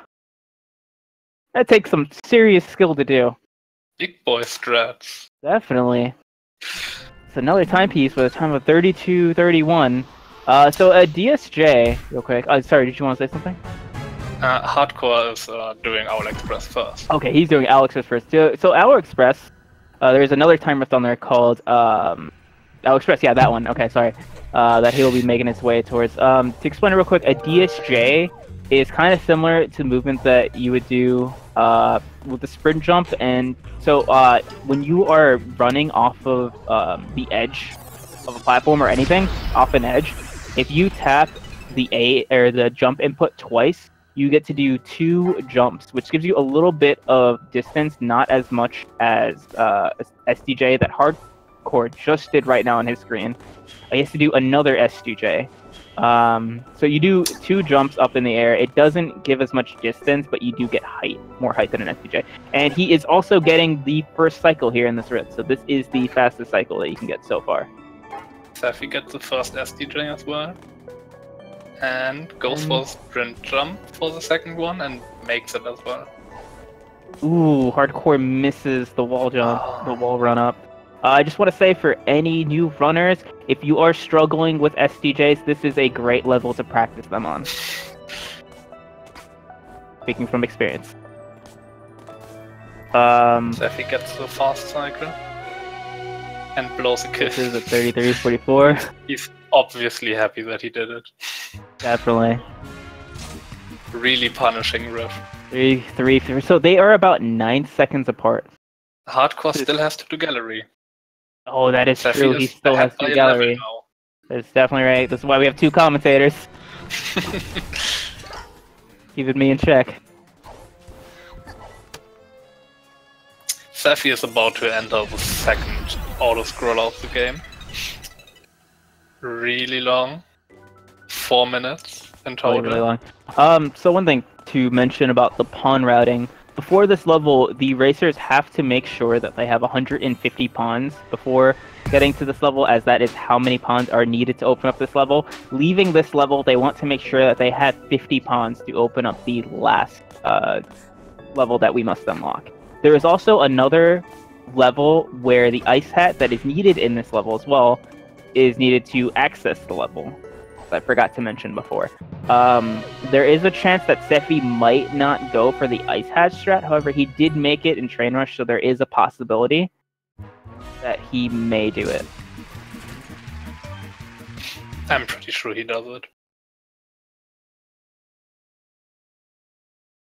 That takes some serious skill to do. Big boy strats. Definitely. It's another timepiece with a time of 32:31. So a DSJ, real quick. Sorry, did you want to say something? Hardcore is doing Owl Express first. Okay, he's doing Owl Express first. So Owl Express, there's another time rift on there called Owl Express. Yeah, that one. Okay, sorry. That he'll be making his way towards. To explain it real quick, a DSJ is kind of similar to movement that you would do with the sprint jump. And so when you are running off of the edge of a platform or anything, off an edge, if you tap the A or the jump input twice, you get to do 2 jumps, which gives you a little bit of distance, not as much as SDJ that Hardcore just did right now on his screen. He has to do another SDJ. So you do 2 jumps up in the air. It doesn't give as much distance, but you do get height, more height than an SDJ. And he is also getting the first cycle here in this rift, so this is the fastest cycle that you can get so far. Sefi gets the first SDJ as well. And goes for the sprint jump for the second one and makes it as well. Ooh, Hardcore misses the wall jump, the wall run up. I just want to say for any new runners, if you are struggling with SDJs, this is a great level to practice them on. Speaking from experience. Sefi gets the fast cycle. And blows a kiss. This is a 33-44. He's obviously happy that he did it. Definitely. Really punishing Riff. 3-3. So they are about 9 seconds apart. Hardcore still has to do gallery. Oh, that is Sefi true. is He still has ahead by to 11 gallery. now. That's definitely right. That's why we have 2 commentators. Keeping me in check. Sefi is about to enter the second auto-scroller of the game. Really long. 4 minutes in total. Really long. So one thing to mention about the pawn routing. Before this level, the racers have to make sure that they have 150 pawns before getting to this level, as that is how many pawns are needed to open up this level. Leaving this level, they want to make sure that they have 50 pawns to open up the last level that we must unlock. There is also another level where the ice hat that is needed in this level as well is needed to access the level. I forgot to mention before. There is a chance that Sefi might not go for the ice hat strat. However, he did make it in Train Rush, so there is a possibility that he may do it. I'm pretty sure he does it.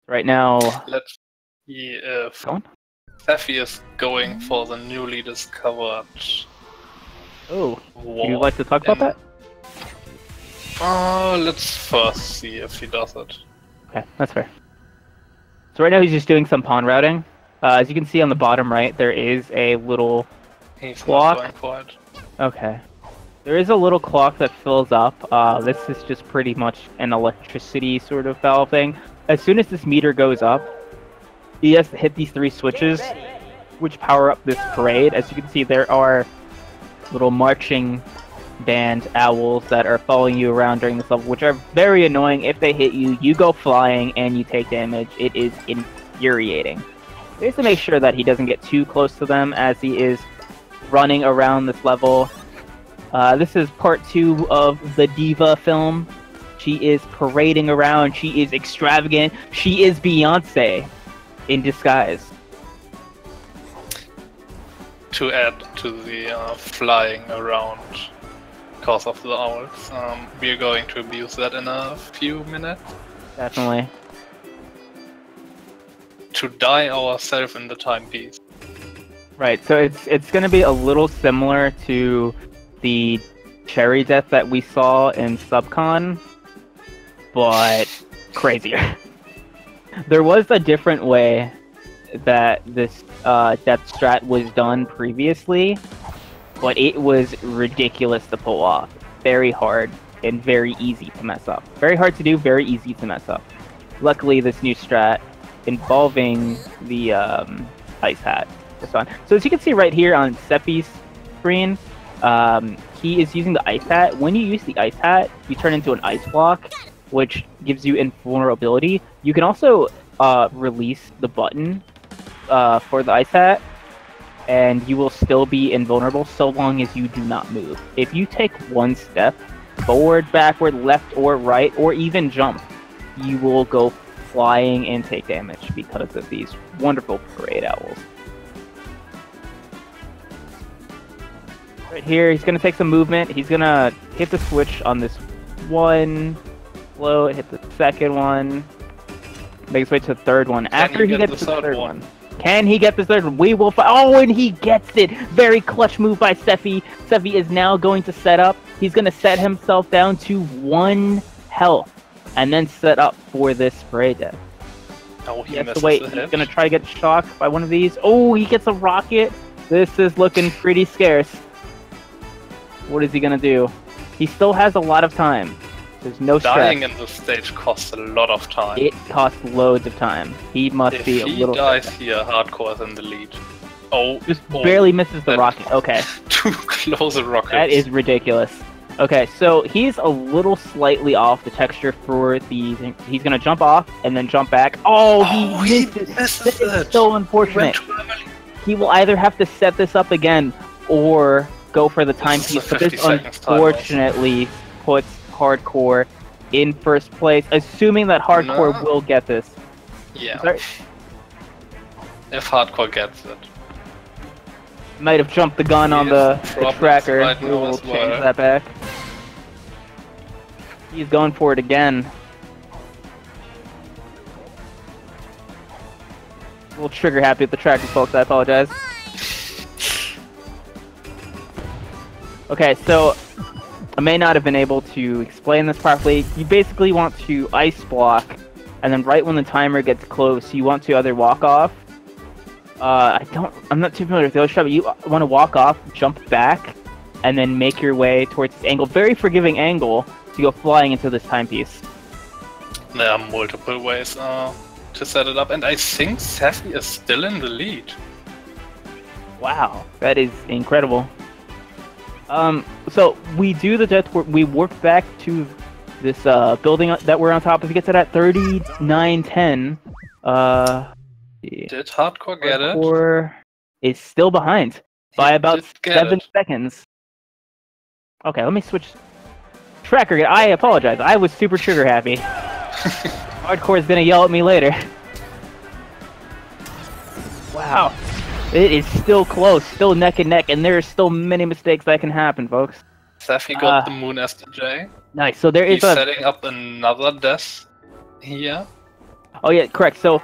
Right now, Let's see if Sefi is going for the newly discovered. Oh, would you like to talk about that? Let's first see if he does it. Okay, that's fair. So right now he's just doing some pawn routing. As you can see on the bottom right, there is a little clock. Not going for it. Okay. There is a little clock that fills up. This is just pretty much an electricity sort of valve thing. As soon as this meter goes up, he has to hit these 3 switches, which power up this parade. As you can see, there are little marching band owls that are following you around during this level, which are very annoying. If they hit you, you go flying and you take damage. It is infuriating. He has to make sure that he doesn't get too close to them as he is running around this level. This is part 2 of the Diva film. She is parading around. She is extravagant. She is Beyonce in disguise. To add to the flying around because of the owls, we're going to abuse that in a few minutes. Definitely. To die ourselves in the timepiece. Right, so it's going to be a little similar to the cherry death that we saw in Subcon, but crazier. There was a different way that this death strat was done previously, but it was ridiculous to pull off. Very hard and very easy to mess up. Very hard to do, very easy to mess up. Luckily, this new strat involving the ice hat is on. So as you can see right here on Sefi's screen, he is using the ice hat. When you use the ice hat, you turn into an ice block, which gives you invulnerability. You can also release the button for the ice hat, and you will still be invulnerable so long as you do not move. If you take one step forward, backward, left, or right, or even jump, you will go flying and take damage because of these wonderful parade owls. Right here, he's going to take some movement. He's going to hit the switch on this one, slow, hit the second one, make his way to the third one. After he gets to the third one. Can he get the third one? We will oh, and he gets it! Very clutch move by Sefi. Sefi is now going to set up. He's going to set himself down to 1 health, and then set up for this spray death. Oh, he has to wait. He's going to try to get shocked by one of these. Oh, he gets a rocket. This is looking pretty scarce. What is he going to do? He still has a lot of time. There's no stress. Dying in this stage costs a lot of time. It costs loads of time. He must be a little... If he dies here, Hardcore is in the lead. Oh, just barely misses the rocket. Okay. Too close a rocket. That is ridiculous. Okay, so he's a little slightly off the texture for the... He's going to jump off and then jump back. Oh, he missed it. This is so unfortunate. He will either have to set this up again or go for the timepiece, but this unfortunately puts Hardcore in first place, assuming that Hardcore will get this. Yeah. Sorry? If Hardcore gets it. Might have jumped the gun on the tracker. Right now We'll as change well. that back. He's going for it again. A little trigger happy with the tracker, folks. I apologize. Okay, so I may not have been able to explain this properly. You basically want to ice block, and then right when the timer gets close, you want to either walk off. I'm not too familiar with the other shot, but you want to walk off, jump back, and then make your way towards this angle. Very forgiving angle to go flying into this timepiece. There are multiple ways to set it up, and I think Sefi is still in the lead. Wow, that is incredible. So we do the death work. We work back to this building that we're on top of. He gets it at 39:10. Did Hardcore get it? Hardcore is still behind by about 7 seconds. Okay, let me switch. Tracker, I apologize. I was super trigger happy. Hardcore is gonna yell at me later. Wow. It is still close, still neck and neck, and there are still many mistakes that can happen, folks. Sefi got the Moon SDJ. Nice, so there is He's setting up another death here. Oh yeah, correct. So,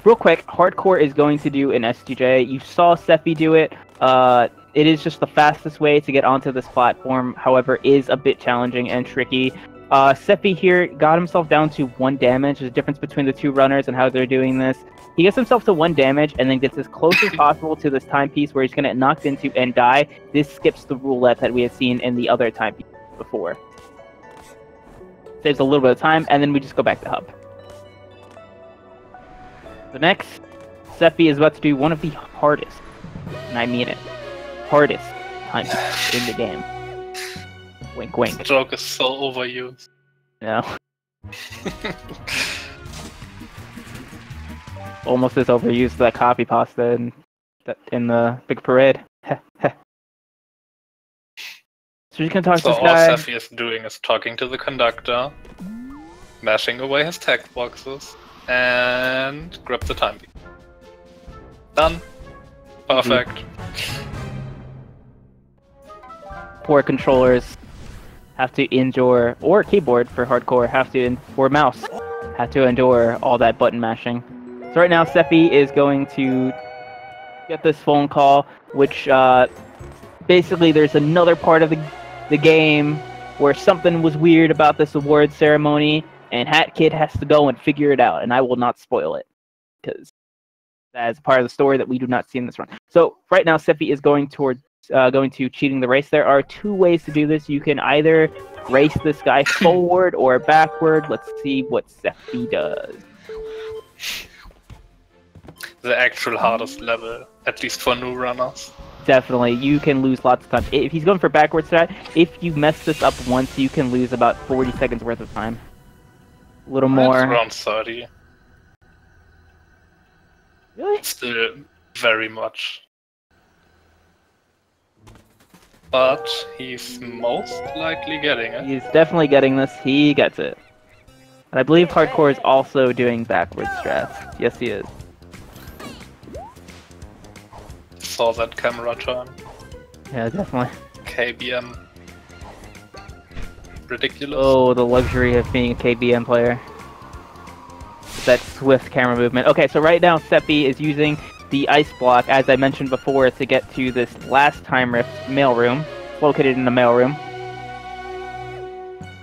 real quick, Hardcore is going to do an SDJ. You saw Sefi do it. It is just the fastest way to get onto this platform, however, is a bit challenging and tricky. Sefi here got himself down to 1 damage. There's a difference between the two runners and how they're doing this. He gets himself to 1 damage and then gets as close as possible to this timepiece where he's going to get knocked into and die. This skips the roulette that we had seen in the other timepiece before. Saves a little bit of time, and then we just go back to hub. The next, Sefi is about to do one of the hardest, and I mean it, hardest timepiece in the game. Wink, wink. This joke is so overused. No. Almost as overused as that copy pasta in the big parade. So you can talk to this guy. All Sefi is doing is talking to the conductor, mashing away his text boxes, and grab the timepiece. Done. Perfect. Poor controllers have to endure, or keyboard for Hardcore, or mouse, have to endure all that button mashing. So right now, Sefi is going to get this phone call, which basically there's another part of the game where something was weird about this award ceremony, and Hat Kid has to go and figure it out, and I will not spoil it, because that is part of the story that we do not see in this run. So right now, Sefi is going to cheating the race. There are 2 ways to do this. You can either race this guy forward or backward. Let's see what Sefi does. The actual hardest level, at least for new runners. Definitely, you can lose lots of time. If he's going for backwards strat, if you mess this up once, you can lose about 40 seconds worth of time. A little more. That's around 30. Really? Still very much. But he's most likely getting it. He's definitely getting this. He gets it. And I believe Hardcore is also doing backwards strats. Yes, he is. Saw that camera turn. Yeah, definitely. KBM. Ridiculous. Oh, the luxury of being a KBM player. That swift camera movement. Okay, so right now Sefi is using the ice block, as I mentioned before, to get to this last time rift mailroom. It's located in the mailroom.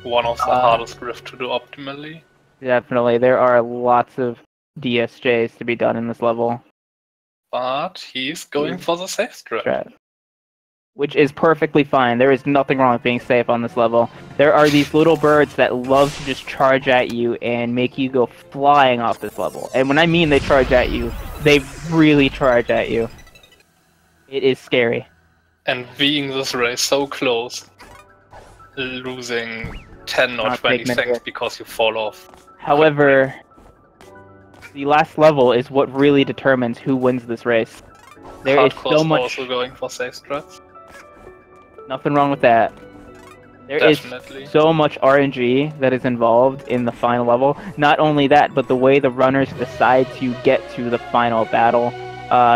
One of the hardest rift to do optimally. Definitely, there are lots of DSJs to be done in this level. But he's going for the safe strat. Which is perfectly fine. There is nothing wrong with being safe on this level. There are these little birds that love to just charge at you and make you go flying off this level. And when I mean they charge at you, they really charge at you. It is scary. And being this race so close, losing 10 or 20 seconds because you fall off. However, the last level is what really determines who wins this race. There is so much. Also going for safe strats. Nothing wrong with that. There is so much RNG that is involved in the final level. Not only that, but the way the runners decide to get to the final battle.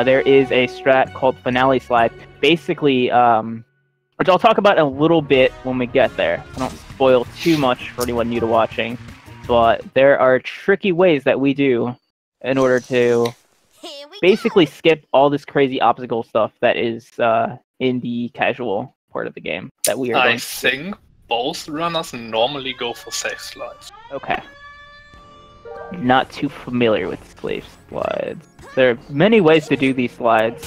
there is a strat called Finale Slide. Basically, which I'll talk about in a little bit when we get there. I don't spoil too much for anyone new to watching, but there are tricky ways that we do in order to basically skip all this crazy obstacle stuff that is in the casual part of the game that we are going I think both runners normally go for safe slides. Okay. Not too familiar with slave slides. There are many ways to do these slides.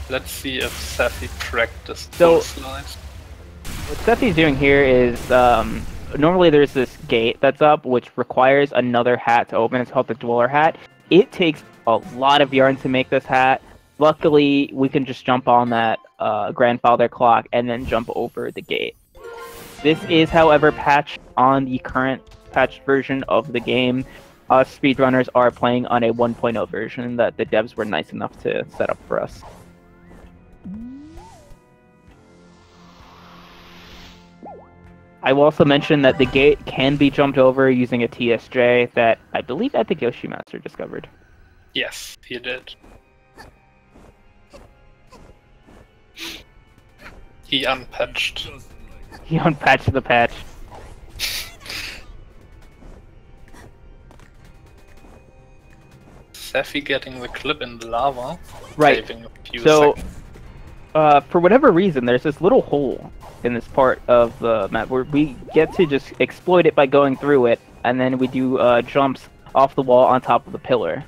Let's see if Sefi practiced So- those slides. What Sefi's doing here is, normally there's this gate that's up, which requires another hat to open. It's called the Dweller Hat. It takes a lot of yarn to make this hat. Luckily, we can just jump on that grandfather clock and then jump over the gate. This is, however, patched on the current patched version of the game. Speedrunners are playing on a 1.0 version that the devs were nice enough to set up for us. I will also mention that the gate can be jumped over using a TSJ that I believe Epic Yoshi Master discovered. Yes, he did. He unpatched. He unpatched the patch. Sefi getting the clip in the lava. Right. Saving a few So, seconds. for whatever reason, there's this little hole in this part of the map where we get to just exploit it by going through it, and then we do jumps off the wall on top of the pillar.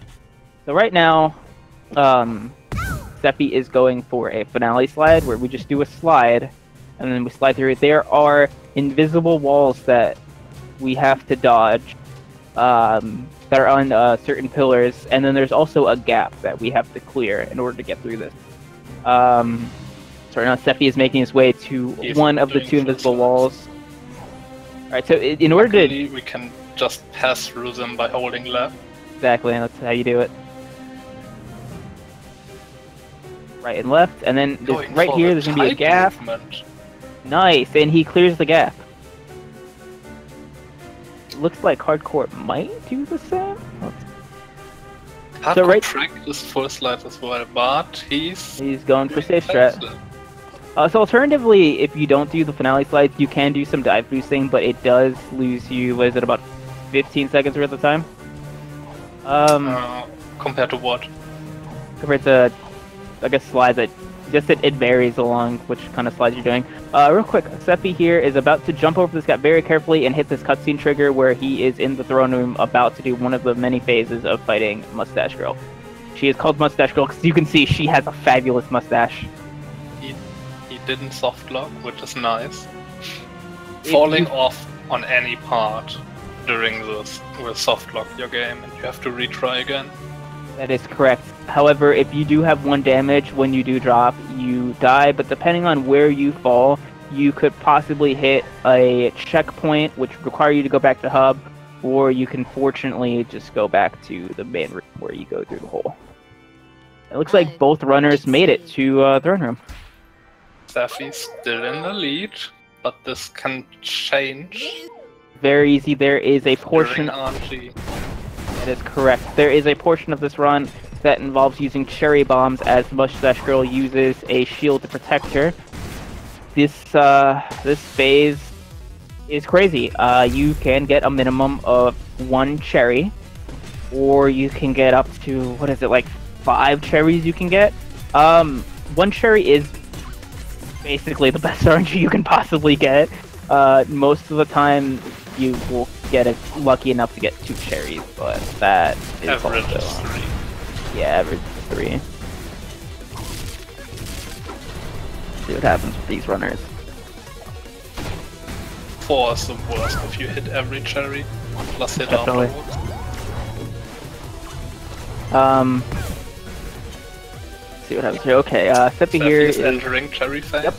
So right now, Sefi is going for a finale slide where we just do a slide, and then we slide through it. There are invisible walls that we have to dodge that are on certain pillars, and then there's also a gap that we have to clear in order to get through this. So right now Sefi is making his way to one of the two invisible walls. Alright, so in order Luckily, we can just pass through them by holding left. Exactly, and that's how you do it. Right and left, and then Going right for here the there's gonna be a tight gap. movement. Nice, and he clears the gap. Looks like Hardcore might do the same. Hardcore right- practiced full slides as well, but he's Going for safe strat. excellent. So alternatively, if you don't do the finale slides, you can do some dive boosting, but it does lose you, what is it, about 15 seconds worth of time? Compared to what? Compared to, I guess, slides that, just it varies along which kind of slides you're doing. Real quick, Sefi here is about to jump over this gap very carefully and hit this cutscene trigger where he is in the throne room about to do one of the many phases of fighting Mustache Girl. She is called Mustache Girl because you can see she has a fabulous mustache. He didn't soft lock, which is nice. Falling off on any part during this will soft lock your game and you have to retry again. That is correct. However, if you do have 1 damage when you do drop, you die, but depending on where you fall, you could possibly hit a checkpoint, which require you to go back to hub, or you can fortunately just go back to the main room where you go through the hole. It looks like both runners made it to throne room. Sefi's still in the lead, but this can change Very easy. There is a portion. during RNG. That is correct. There is a portion of this run that involves using cherry bombs as Mustache Girl uses a shield to protect her. This phase is crazy. You can get a minimum of 1 cherry, or you can get up to, what is it, like 5 cherries you can get. 1 cherry is basically the best RNG you can possibly get. Most of the time you will get lucky enough to get 2 cherries, but that is Average also, is 3. yeah, average is 3. See what happens with these runners. 4 is the worst if you hit every cherry, plus hit Definitely. afterwards. See what happens here. Okay, Sefi here Sefi's is entering cherry phase. Yep.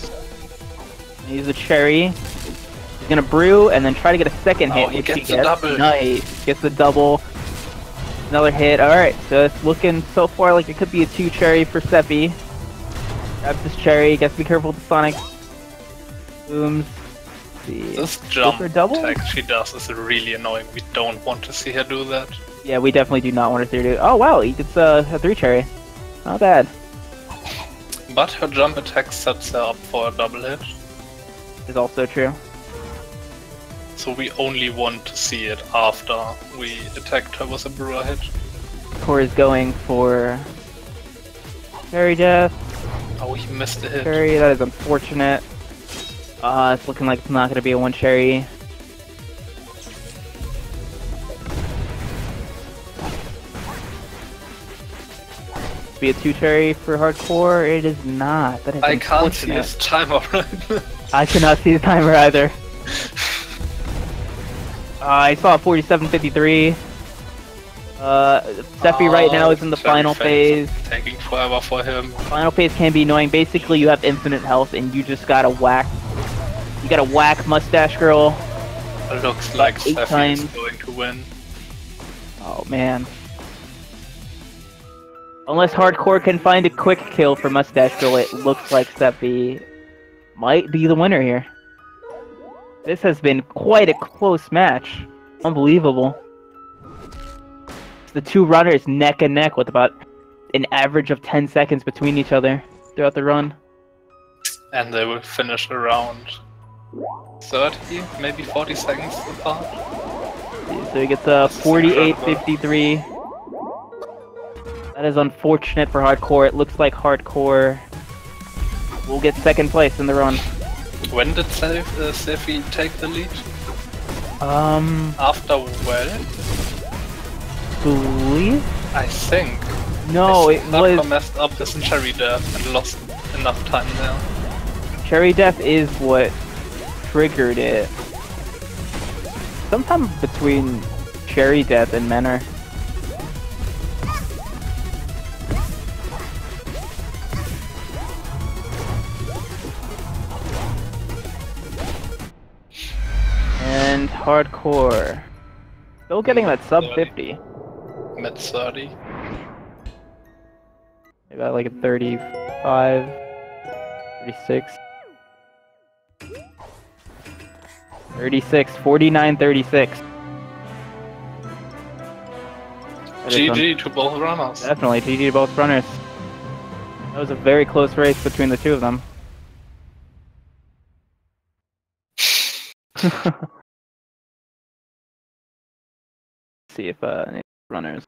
use a cherry. He's gonna brew and then try to get a second hit. He which gets a double. Nice. Gets the double. Another hit. Alright, so it's looking so far like it could be a 2 cherry for Sefi. Grabs this cherry, gets to be careful with the Sonic booms. This jump for double? attack she does is really annoying. We don't want to see her do that. Yeah, we definitely do not want a 3-2. Oh wow, he gets a 3 cherry. Not bad. But her jump attack sets her up for a double hit. Is also true. So we only want to see it after we attacked her with a brewer hit. Core is going for Cherry Death. Oh, he missed the hit. Cherry, that is unfortunate. It's looking like it's not going to be a 1 cherry. Be a 2 cherry for hardcore. It is not. That is I can't see his timer right now. I cannot see the timer either. I saw 47.53. Sefi right now is in the final phase. Taking forever for him. Final phase can be annoying. Basically, you have infinite health and you just gotta whack. You gotta whack Mustache Girl. It looks like Sefi times. is going to win. Oh man. Unless Hardcore can find a quick kill for Mustache Girl, it looks like Sefi might be the winner here. This has been quite a close match. Unbelievable. The two runners neck and neck with about an average of 10 seconds between each other throughout the run. And they will finish around 30, maybe 40 seconds apart. So he gets a 48.53. That is unfortunate for Hardcore. It looks like Hardcore will get second place in the run. When did Sefi take the lead? After well? Believe? I think. No, it was... messed up his Cherry Death and lost enough time there. Cherry Death is what triggered it. Sometime between Cherry Death and Menor. And Hardcore. Still getting that sub 50. Mid 30. They got like a 35, 36. 36, 49, 36. GG to both runners. Definitely, GG to both runners. That was a very close race between the two of them. See if any runners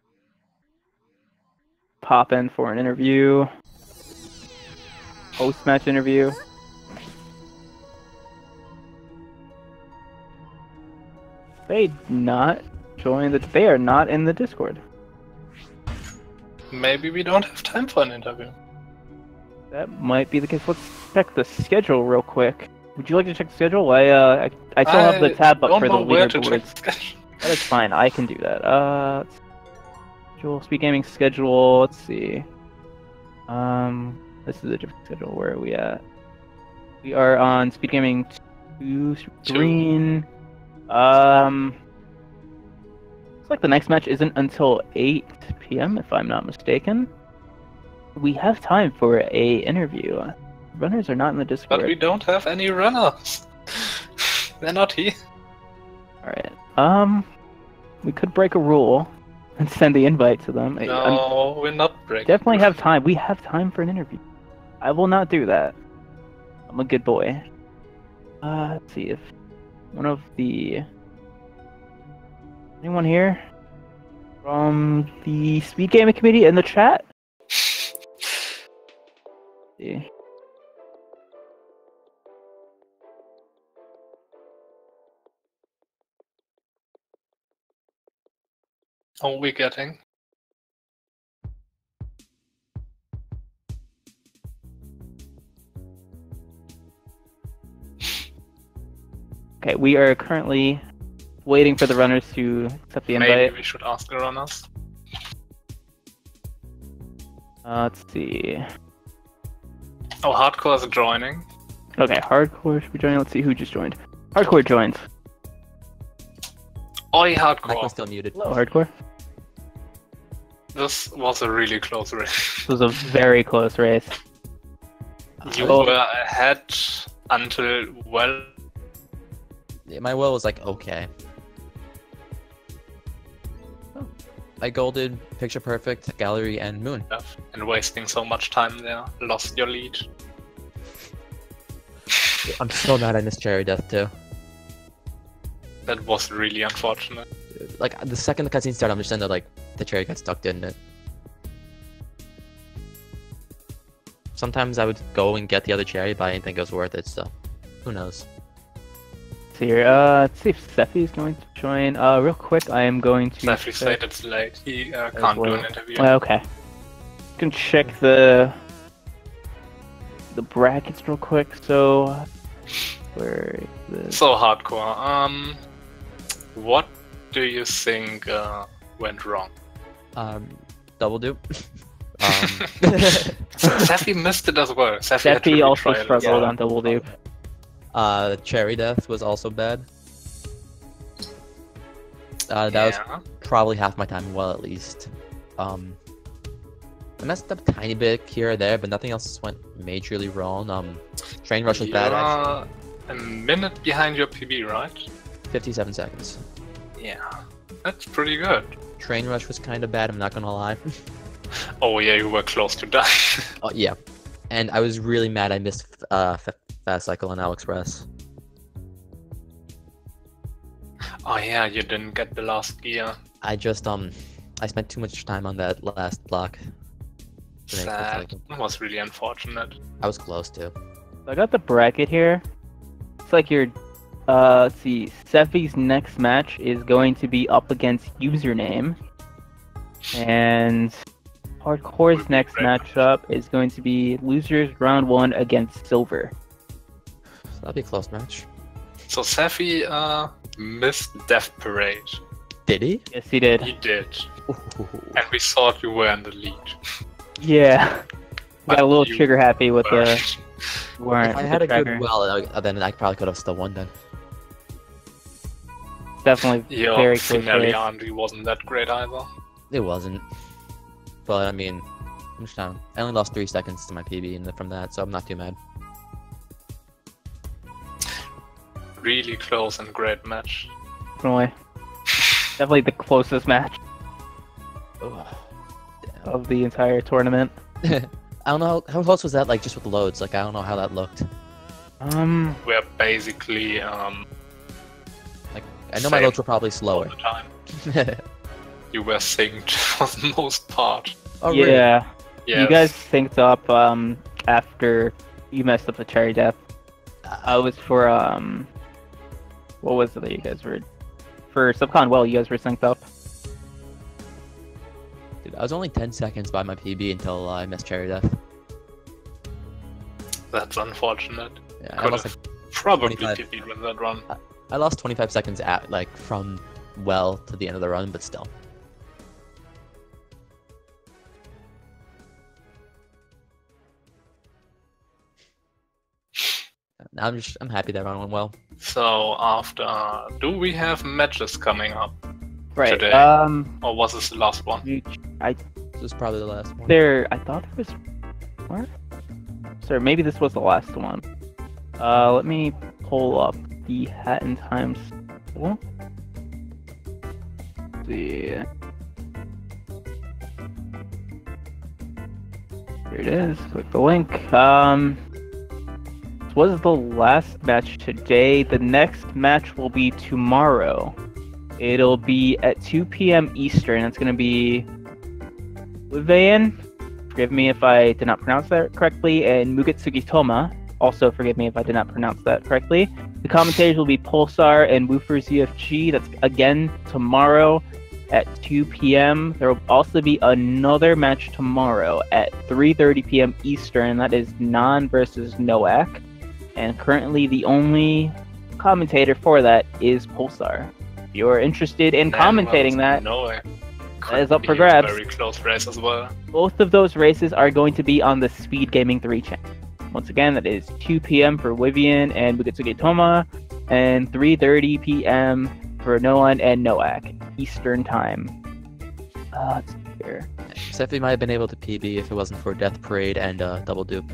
pop in for an interview. Post-match interview. They not join the. They are not in the Discord. Maybe we don't have time for an interview. That might be the case. Let's check the schedule real quick. Would you like to check the schedule? I still have the tab up for the leaderboards. That is fine. I can do that. Schedule, Speed Gaming schedule. Let's see. This is a different schedule. Where are we at? We are on Speed Gaming 2 Green. Looks like the next match isn't until 8 p.m. if I'm not mistaken. We have time for a interview. Runners are not in the Discord. But we don't have any runners. They're not here. Alright. We could break a rule and send the invite to them. No, we're not breaking. Definitely have time. We have time for an interview. I will not do that. I'm a good boy. Let's see if one of the... Anyone here from the Speed Gaming community in the chat? Let's see. How are we getting? Okay, we are currently waiting for the runners to accept the invite. Maybe we should ask the runners. Let's see. Oh, Hardcore is joining. Okay, Hardcore should be joining. Let's see who just joined. Hardcore joins. Oi, Hardcore. Michael's still muted. Hello, Hardcore. This was a really close race. This was a very close race. You were ahead until well. Yeah, my well was like okay. I golded Picture Perfect, Gallery, and Moon. And wasting so much time there. Lost your lead. I'm so mad I missed Cherry Death too. That was really unfortunate. Like, the second the cutscene started, I'm just ended like, the cherry got stuck, didn't it? Sometimes I would go and get the other cherry, but I didn't think it was worth it, so who knows. Let's see if Sefi is going to join. Real quick, I am going to. Sefi said it's late. He can't do an interview. Okay. You can check the brackets real quick. So, where is this? So hardcore. What do you think went wrong? Double dupe. Sefi missed it as well. Sefi also struggled on double dupe. Cherry Death was also bad. That was probably half my time well, at least. I messed up a tiny bit here or there, but nothing else went majorly wrong. Train Rush was bad, actually. A minute behind your PB, right? 57 seconds. Yeah, that's pretty good. Train Rush was kind of bad, I'm not gonna lie. Oh yeah, you were close to die. Oh yeah, and I was really mad I missed Fast Cycle on AliExpress. Oh yeah, you didn't get the last gear. I just I spent too much time on that last block. Sad. That was really unfortunate. I was close too. So I got the bracket here. It's like your let's see, Sefi's next match is going to be up against Username. And Hardcore's next matchup is going to be losers round 1 against Silver. So that'll be a close match. So Sefi missed Death Parade. Did he? Yes, he did. He did. And we thought you were in the lead. Yeah. Got a little trigger happy with the If I had a good well, then I probably could have still won then. Definitely very close. Finale Andy wasn't that great either. It wasn't. But I mean, I'm just down. I only lost 3 seconds to my PB and from that, so I'm not too mad. Really close and great match. Definitely. Definitely the closest match of the entire tournament. I don't know how close was that, like just with the loads. Like I don't know how that looked. We're basically like I know my loads were probably slower. All the time. You were synced for the most part. Oh, yeah. Really? Yes. You guys synced up after you messed up the cherry death. I was for what was it that you guys were for Subcon? Well, you guys were synced up. Dude, I was only 10 seconds by my PB until I missed cherry death. That's unfortunate. Yeah, I lost like probably PB'd with that run. I lost 25 seconds at like from well to the end of the run, but still. I'm happy that run went well. So after, do we have matches coming up today? Or was this the last one? This was probably the last one. I thought there was more. Sorry, maybe this was the last one. Let me pull up the Hatton Times. Let's see. Here it is. Click the link. This was the last match today. The next match will be tomorrow. It'll be at 2 p.m. Eastern. It's going to be Livayan, forgive me if I did not pronounce that correctly, and Mugetsugi Toma, also forgive me if I did not pronounce that correctly. The commentators will be Pulsar and Woofer ZFG. That's again tomorrow at 2 p.m. There will also be another match tomorrow at 3:30 p.m. Eastern. That is Non versus Noak. And currently the only commentator for that is Pulsar. If you're interested in commentating that, that is up for grabs. Very close race as well. Both of those races are going to be on the Speed Gaming 3 channel. Once again, that is 2 p.m. for Vivian and Mugetsugi Toma, and 3:30 p.m. for Noan and Noak, Eastern Time. Let's see here. Sefi might have been able to PB if it wasn't for Death Parade and Double Dupe.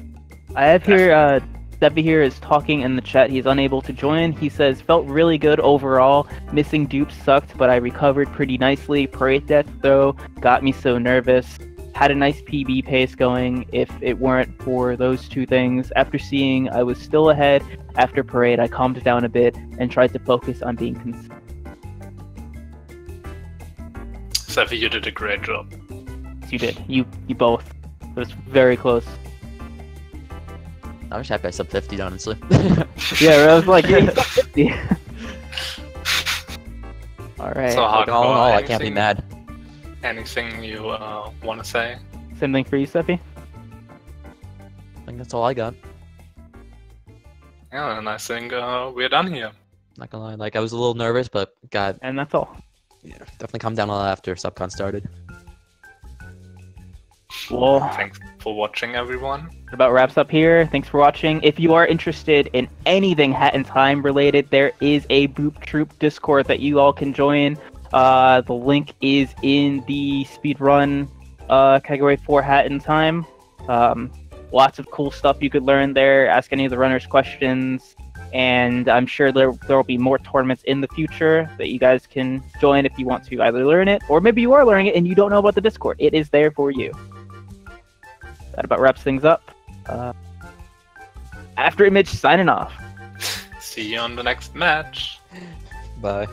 I have here Sefi here is talking in the chat. He's unable to join. He says, felt really good overall. Missing dupes sucked, but I recovered pretty nicely. Parade death, though, got me so nervous. Had a nice PB pace going if it weren't for those two things. After seeing I was still ahead after Parade, I calmed down a bit and tried to focus on being consistent. Sefi, you did a great job. You did. You both. It was very close. I wish I had sub 50, honestly. Yeah, I was like, yeah, he's 50. Alright. So Like, all in all, I can't be anything- mad. Anything you want to say? Same thing for you, Sefi? I think that's all I got. Yeah, and I think we're done here. Not gonna lie, like I was a little nervous, but God, And that's all. yeah, definitely calmed down a lot after SubCon started. Well, Thanks for watching, everyone. that about wraps up here. Thanks for watching. If you are interested in anything Hat in Time related, there is a Boop Troop Discord that you all can join. The link is in the speedrun category for Hat in Time. Lots of cool stuff you could learn there. Ask any of the runners questions, and I'm sure there will be more tournaments in the future that you guys can join if you want to either learn it, or maybe you are learning it and you don't know about the Discord. It is there for you. That about wraps things up. After Image signing off. See you on the next match. Bye.